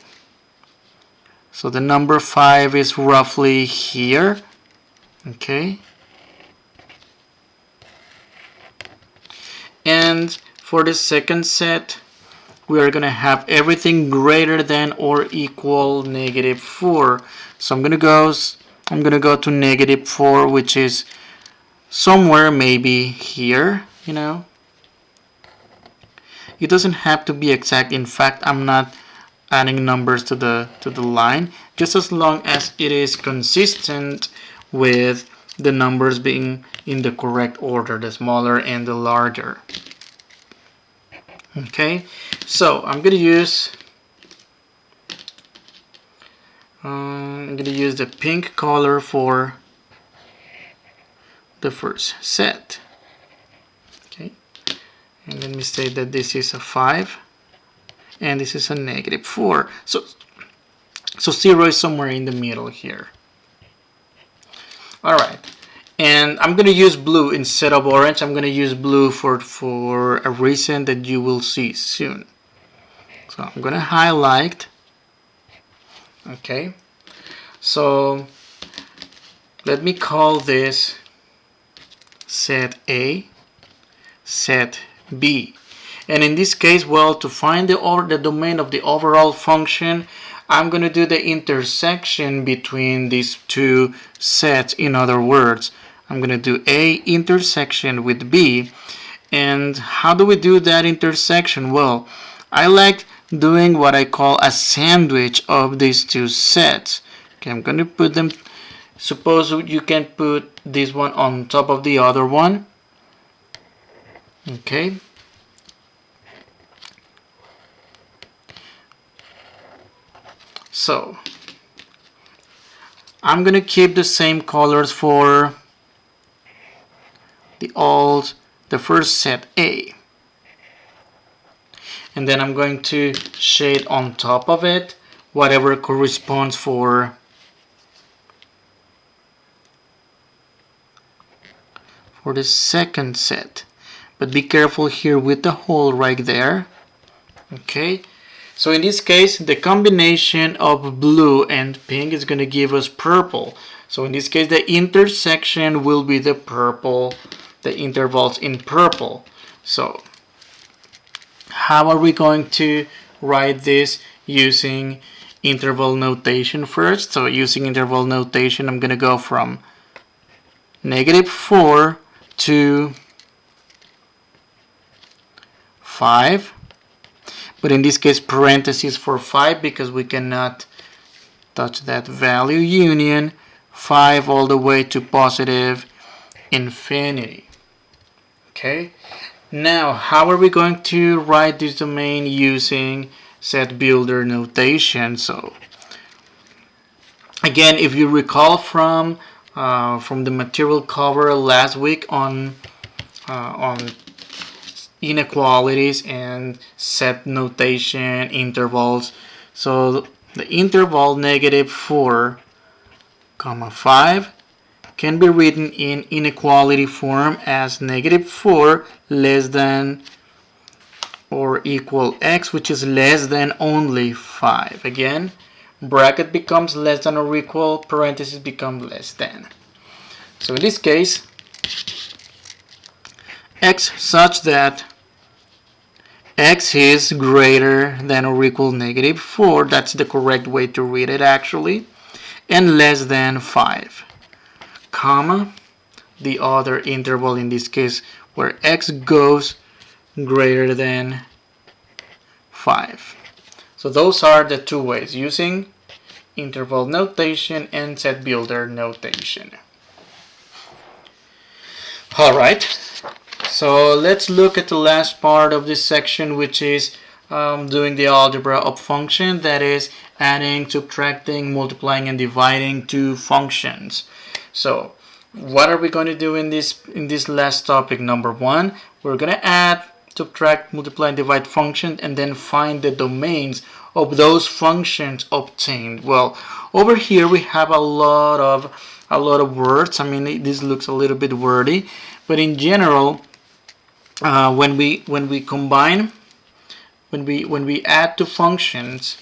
the number 5 is roughly here. Okay. And for the second set, we are going to have everything greater than or equal negative 4. So I'm going to go to negative 4, which is somewhere maybe here, you know. It doesn't have to be exact. In fact, I'm not adding numbers to the line, just as long as it is consistent with the numbers being in the correct order, the smaller and the larger. Okay, so I'm gonna use the pink color for the first set. Okay, and let me state that this is a 5 and this is a negative 4. So 0 is somewhere in the middle here. Alright, and I'm going to use blue instead of orange. I'm going to use blue for a reason that you will see soon. So I'm going to highlight. Okay, so let me call this set A, set B. And in this case, well, to find the domain of the overall function, I'm going to do the intersection between these two sets. In other words, I'm going to do A intersection with B. And how do we do that intersection? Well, I like doing what I call a sandwich of these two sets. Okay, I'm going to put them, suppose you can put this one on top of the other one. Okay. So I'm going to keep the same colors for the first set A. And then I'm going to shade on top of it whatever corresponds for the second set. But be careful here with the hole right there. Okay. So in this case, the combination of blue and pink is going to give us purple. So in this case, the intersection will be the purple, the intervals in purple. So how are we going to write this? Using interval notation first. So using interval notation, I'm going to go from negative 4 to 5. But in this case, parentheses for 5 because we cannot touch that value, union 5 all the way to positive infinity. Okay, now how are we going to write this domain using set builder notation? So again, if you recall from the material cover last week on inequalities and set notation intervals. So the interval negative 4, 5 can be written in inequality form as negative 4 less than or equal x, which is less than only 5. Again, bracket becomes less than or equal, parentheses become less than. So in this case, x such that x is greater than or equal negative 4, that's the correct way to read it actually, and less than 5, comma, the other interval in this case where x goes greater than 5. So those are the two ways, using interval notation, and set builder notation. Alright, so let's look at the last part of this section, which is doing the algebra of function, that is adding, subtracting, multiplying, and dividing two functions. So what are we going to do in this last topic? Number one, we're going to add, subtract, multiply, and divide functions, and then find the domains of those functions obtained. Well, over here we have a lot of words. I mean, this looks a little bit wordy, but in general, when we combine, when we add two functions,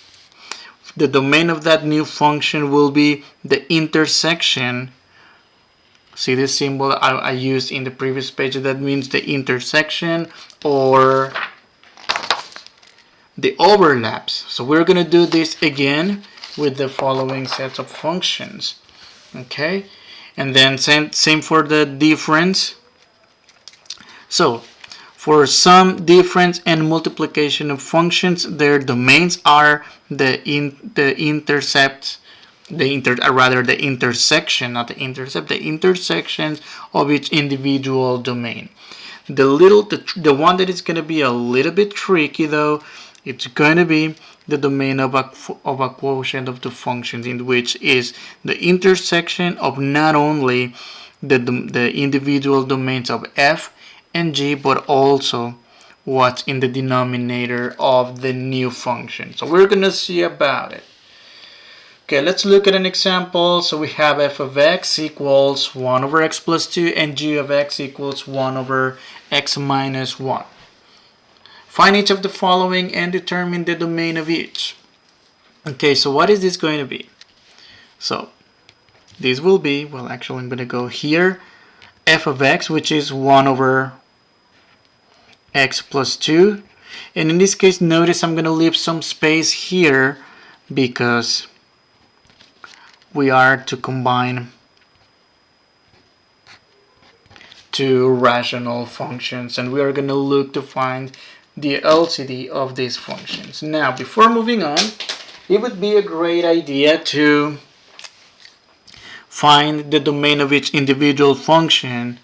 the domain of that new function will be the intersection. See this symbol I used in the previous page? That means the intersection or the overlaps. So we're going to do this again with the following sets of functions. Okay, and then same for the difference. So for sum, difference, and multiplication of functions, their domains are the intersections, not the intercept, the intersections of each individual domain. The one that is going to be a little bit tricky though, it's going to be the domain of a quotient of the functions, in which is the intersection of not only the individual domains of f and g, but also what's in the denominator of the new function. So we're going to see about it. Okay, let's look at an example. So we have f of x equals 1 over x plus 2 and g of x equals 1 over x minus 1. Find each of the following and determine the domain of each. Okay, so what is this going to be? So this will be, well, actually I'm going to go here, f of x, which is 1 over x plus 2. And in this case, notice I'm going to leave some space here because we are to combine two rational functions, and we are going to look to find the LCD of these functions. Now, before moving on, it would be a great idea to find the domain of each individual function.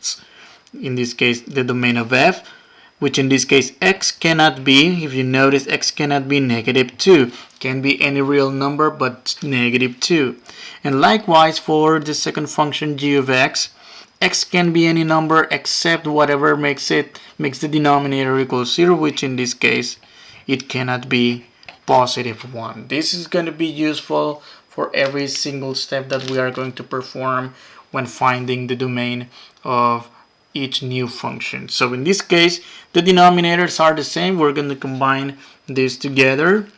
In this case, the domain of f, which in this case x cannot be, if you notice, x cannot be negative 2. Can be any real number but negative 2. And likewise for the second function g of x, x can be any number except whatever makes the denominator equal 0, which in this case it cannot be positive 1. This is going to be useful for every single step that we are going to perform when finding the domain of each new function. So in this case, the denominators are the same. We're going to combine this together.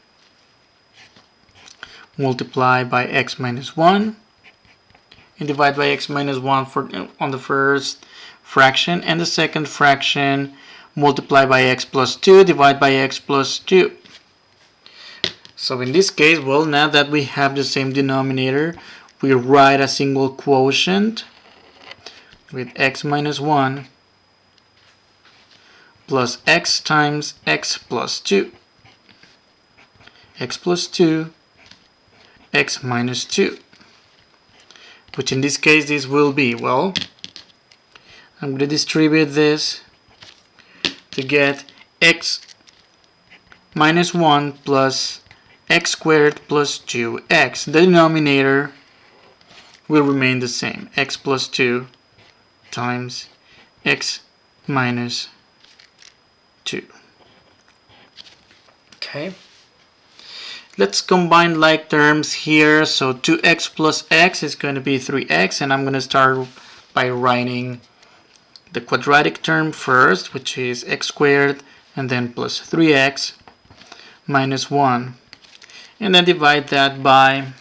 Multiply by x minus 1 and divide by x minus 1 on the first fraction, and the second fraction multiply by x plus 2, divide by x plus 2. So in this case, well, now that we have the same denominator, we write a single quotient with x minus 1 plus x times x plus 2, x plus 2, x minus 2, which in this case this will be, well, I'm going to distribute this to get x minus 1 plus x squared plus 2x. The denominator will remain the same, x plus 2 times x minus 2. Okay. Let's combine like terms here. So 2x plus x is going to be 3x, and I'm going to start by writing the quadratic term first, which is x squared, and then plus 3x minus 1, and then divide that by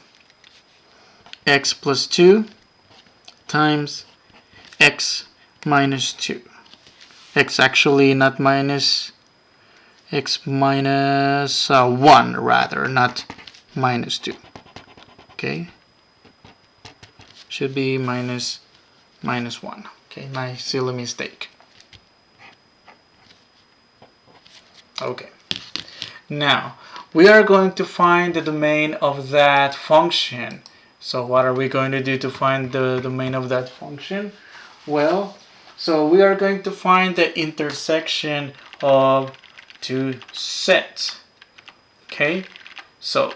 x plus 2 times x minus 2. X actually not minus, x minus 1 rather, not minus 2. Okay, should be minus 1. Okay, my silly mistake. Okay, now we are going to find the domain of that function. So what are we going to do to find the domain of that function? Well, so we are going to find the intersection of two sets. Okay, so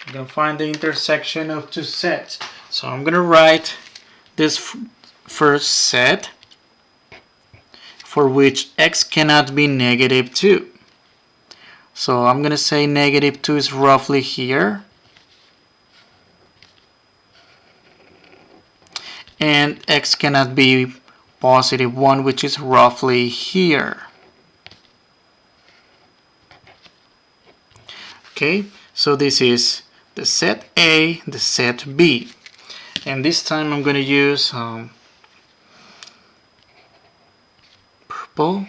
I'm going to find the intersection of two sets. So I'm going to write this first set for which x cannot be negative 2. So I'm going to say negative 2 is roughly here. And x cannot be positive 1, which is roughly here. Okay, so this is the set A, the set B. And this time I'm going to use purple.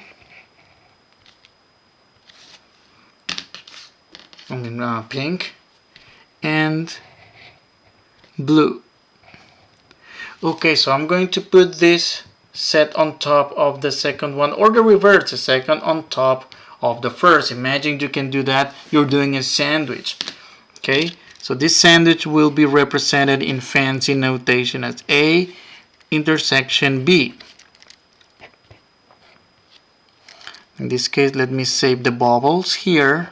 Pink and blue. Okay, so I'm going to put this set on top of the second one, or the reverse, the second on top of the first. Imagine you can do that. You're doing a sandwich. Okay, so this sandwich will be represented in fancy notation as A intersection B. In this case, let me save the bubbles here.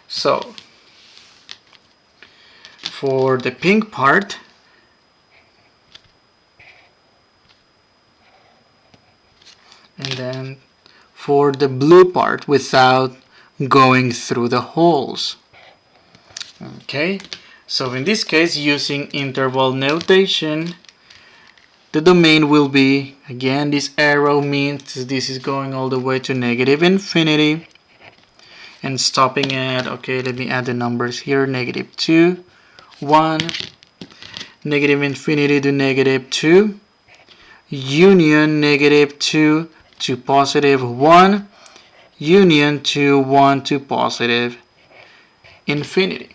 So for the pink part, and then for the blue part without going through the holes. Okay, so in this case, using interval notation, the domain will be, again, this arrow means this is going all the way to negative infinity and stopping at, okay, let me add the numbers here, negative 2, 1, negative infinity to negative 2, union negative 2 to positive 1, union to 1 to positive infinity.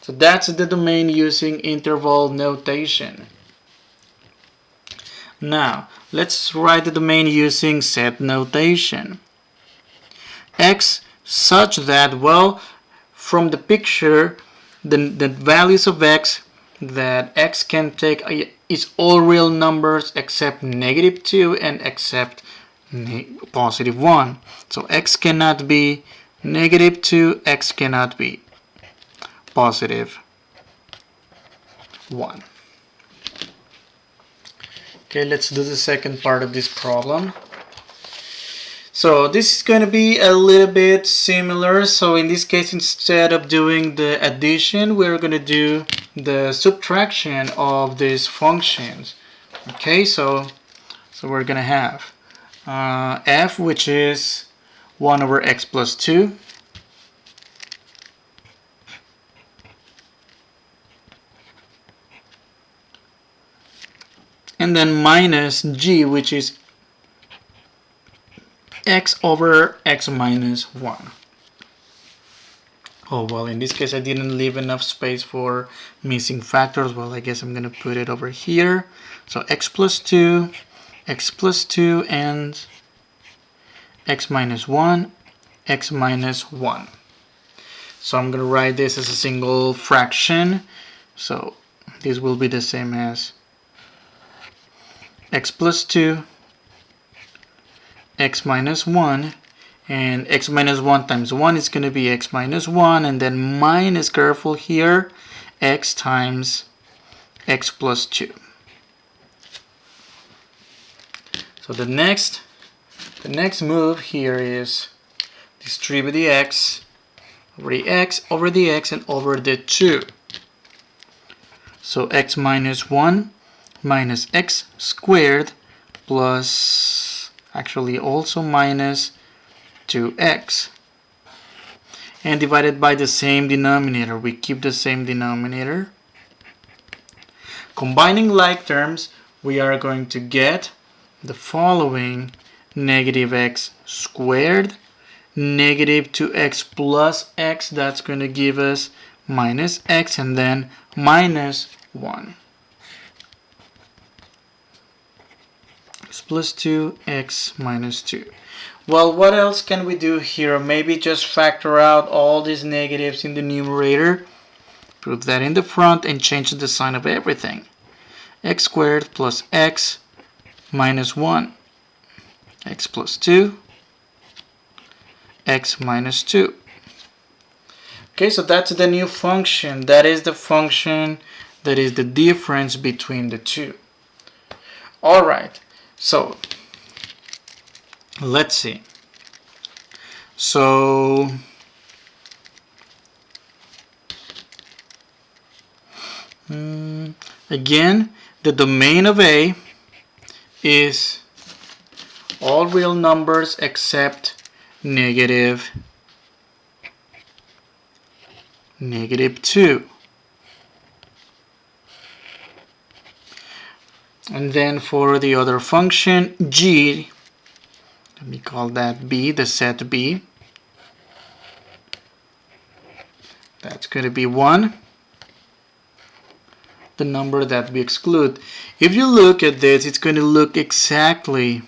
So that's the domain using interval notation. Now, let's write the domain using set notation. X such that, well, from the picture, the values of x that x can take is all real numbers except negative 2 and except positive 1. So x cannot be negative 2, x cannot be positive 1. Okay, let's do the second part of this problem. So this is going to be a little bit similar. So in this case, instead of doing the addition, we're going to do the subtraction of these functions. Okay, so we're going to have f, which is 1 over x plus 2. And then minus g, which is x over x minus 1. Oh, well, in this case I didn't leave enough space for missing factors. Well, I guess I'm going to put it over here. So x plus 2, and x minus 1, x minus 1. So I'm going to write this as a single fraction. So this will be the same as x plus 2, x minus 1, and x minus 1 times 1 is going to be x minus 1, and then minus, careful here, x times x plus 2. So the next move here is distribute the x over the x over the x and over the 2. So x minus 1 minus x squared plus, actually also minus 2x, and divided by the same denominator. We keep the same denominator. Combining like terms, we are going to get the following: negative x squared, negative 2x plus x, that's going to give us minus x, and then minus 1. x plus 2, x minus 2. Well, what else can we do here? Maybe just factor out all these negatives in the numerator, put that in the front, and change the sign of everything. X squared plus x minus 1, x plus 2, x minus 2. Okay, so that's the new function. That is the function that is the difference between the two. Alright, so let's see. So again, the domain of A is all real numbers except negative 2. And then for the other function, G, let me call that B, the set B. That's going to be 1, the number that we exclude. If you look at this, it's going to look exactly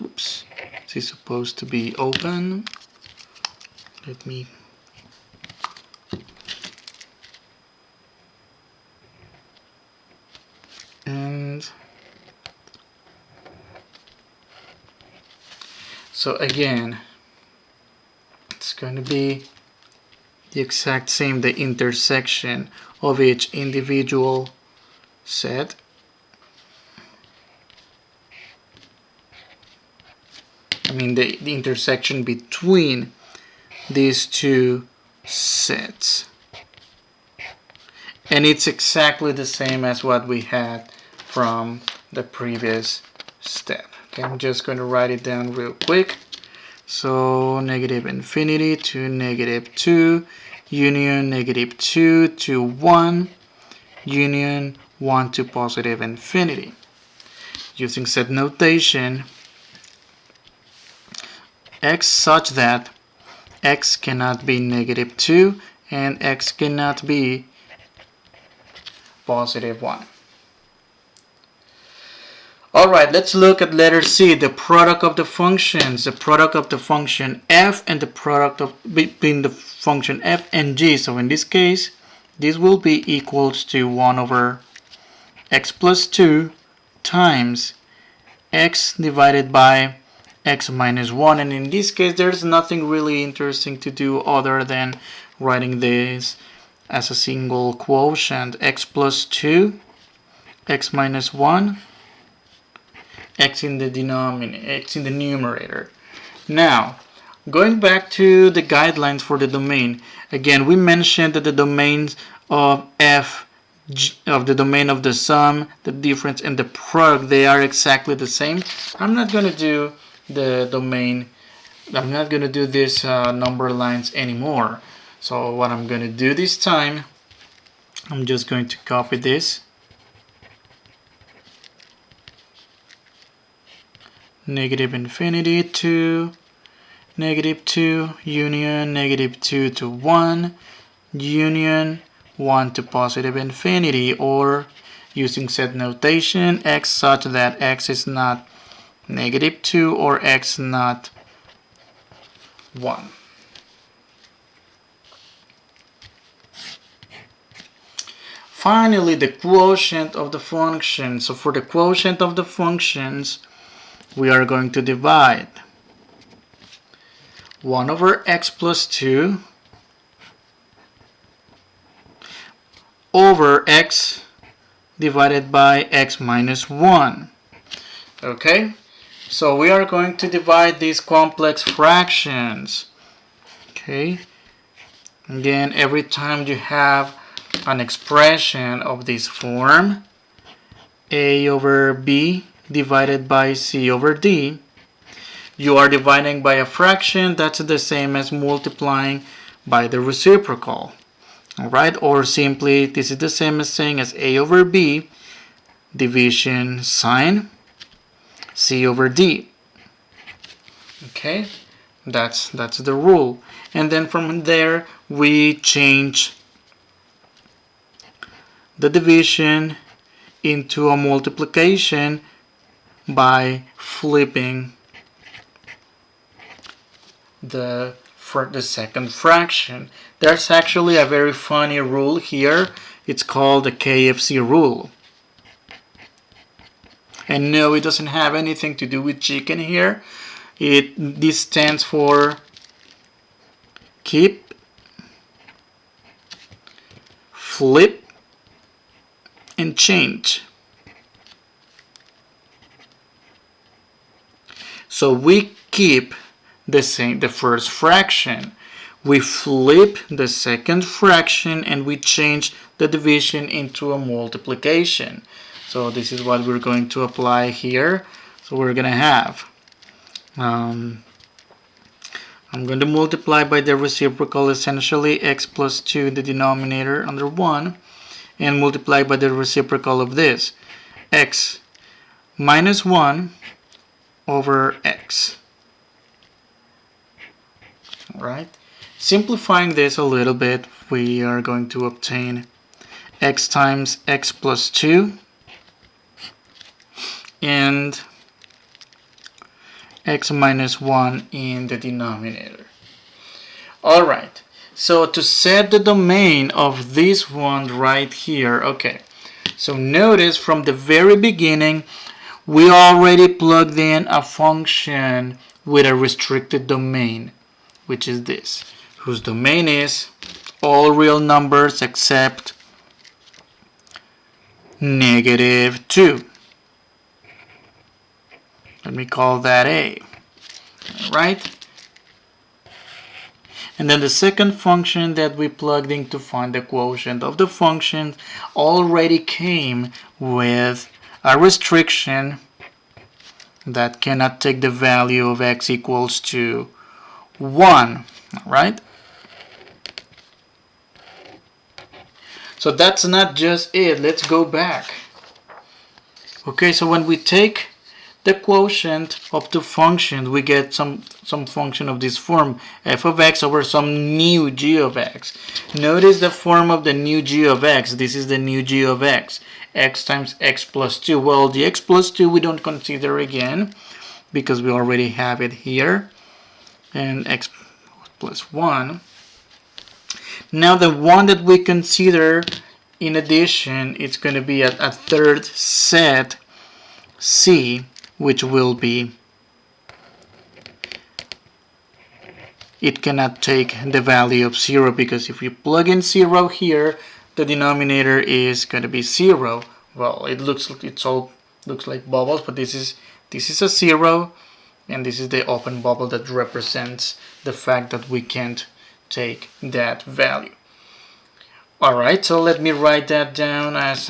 oops, this is supposed to be open. Let me and so again, it's going to be the exact same, the intersection of each individual set. I mean the intersection between these two sets. And it's exactly the same as what we had from the previous step. Okay, I'm just going to write it down real quick. So negative infinity to negative 2, union negative 2 to 1, union 1 to positive infinity. Using set notation, x such that x cannot be negative 2 and x cannot be positive 1. Alright, let's look at letter C, the product of the functions, the product of the function f and the product of between the function f and g. So in this case, this will be equals to 1 over x plus 2 times x divided by x minus 1. And in this case, there's nothing really interesting to do other than writing this as a single quotient, x plus 2, x minus 1, x in the denominator, x in the numerator. Now, going back to the guidelines for the domain, again, we mentioned that the domains of f, of the domain of the sum, the difference, and the product, they are exactly the same. I'm not going to do the domain, I'm not going to do these number lines anymore. So what I'm going to do this time, I'm just going to copy this. Negative infinity to negative 2, union negative 2 to 1, union 1 to positive infinity, or using set notation, x such that x is not negative 2 or x not 1. Finally, the quotient of the function. So for the quotient of the functions, we are going to divide 1 over x plus 2 over x divided by x minus 1. Okay, so we are going to divide these complex fractions. Okay, again, every time you have an expression of this form, a over b divided by c over d, you are dividing by a fraction that's the same as multiplying by the reciprocal. Alright, or simply this is the same as saying as a over b division sine c over d. Okay, that's the rule. And then from there we change the division into a multiplication by flipping the second fraction. There's actually a very funny rule here. It's called the KFC rule. And no, it doesn't have anything to do with chicken here. This stands for keep, flip, and change. So we keep the first fraction, we flip the second fraction, and we change the division into a multiplication. So this is what we're going to apply here. So we're going to have I'm going to multiply by the reciprocal, essentially x plus 2 in the denominator under 1, and multiply by the reciprocal of this, x minus 1 over x. Alright, simplifying this a little bit, we are going to obtain x times x plus 2 and x minus 1 in the denominator. Alright, so to set the domain of this one right here, okay, so notice from the very beginning we already plugged in a function with a restricted domain, which is this, whose domain is all real numbers except -2. Let me call that A. Alright? And then the second function that we plugged in to find the quotient of the function already came with a restriction that cannot take the value of x equals to 1. Alright? So that's not just it. Let's go back. Okay, so when we take the quotient of the function, we get some function of this form, f of x over some new g of x. Notice the form of the new g of x. This is the new g of x. X times x plus 2. Well, the x plus 2 we don't consider again because we already have it here. And x plus 1. Now the one that we consider in addition, it's going to be a third set, c, which will be, it cannot take the value of 0, because if you plug in 0 here, the denominator is going to be 0. Well, it looks like bubbles, but this is a 0, and this is the open bubble that represents the fact that we can't take that value. Alright, so let me write that down as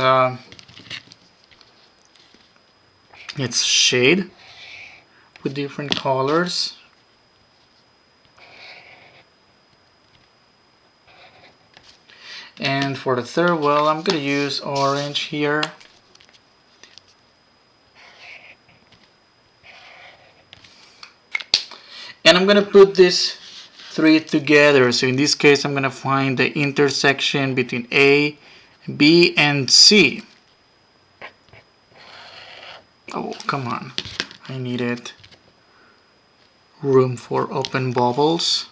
it's shade with different colors. And for the third, well, I'm going to use orange here. And I'm going to put this 3 together. So in this case, I'm going to find the intersection between A, B, and C. Oh, come on. I needed room for open bubbles.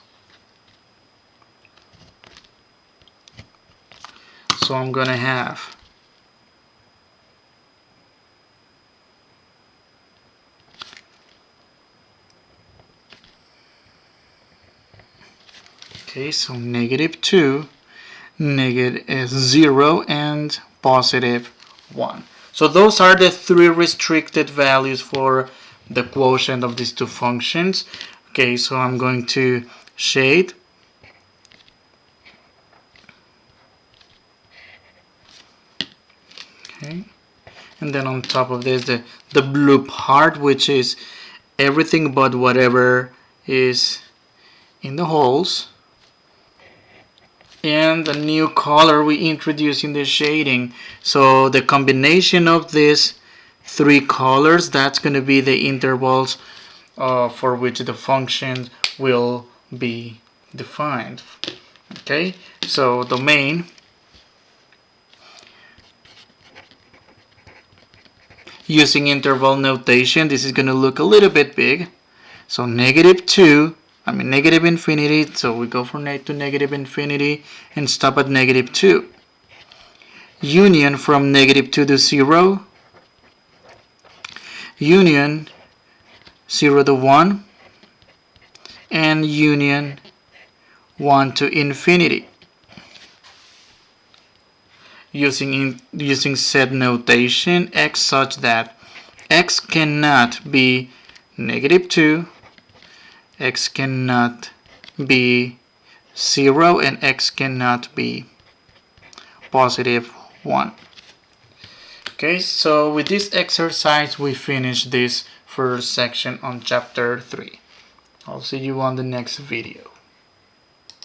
So I'm going to have okay, so -2, -0, and +1. So those are the 3 restricted values for the quotient of these two functions. Okay, so I'm going to shade. Okay, and then on top of this, the blue part, which is everything but whatever is in the holes. And the new color we introduce in the shading. So the combination of these 3 colors, that's going to be the intervals for which the function will be defined. Okay, so domain Using interval notation, this is going to look a little bit big. So negative infinity, so we go from to negative infinity and stop at negative 2. Union from negative 2 to 0. Union 0 to 1. And union 1 to infinity. Using set notation, x such that x cannot be negative 2, x cannot be 0, and x cannot be positive 1. Okay, so with this exercise we finish this first section on chapter 3. I'll see you on the next video.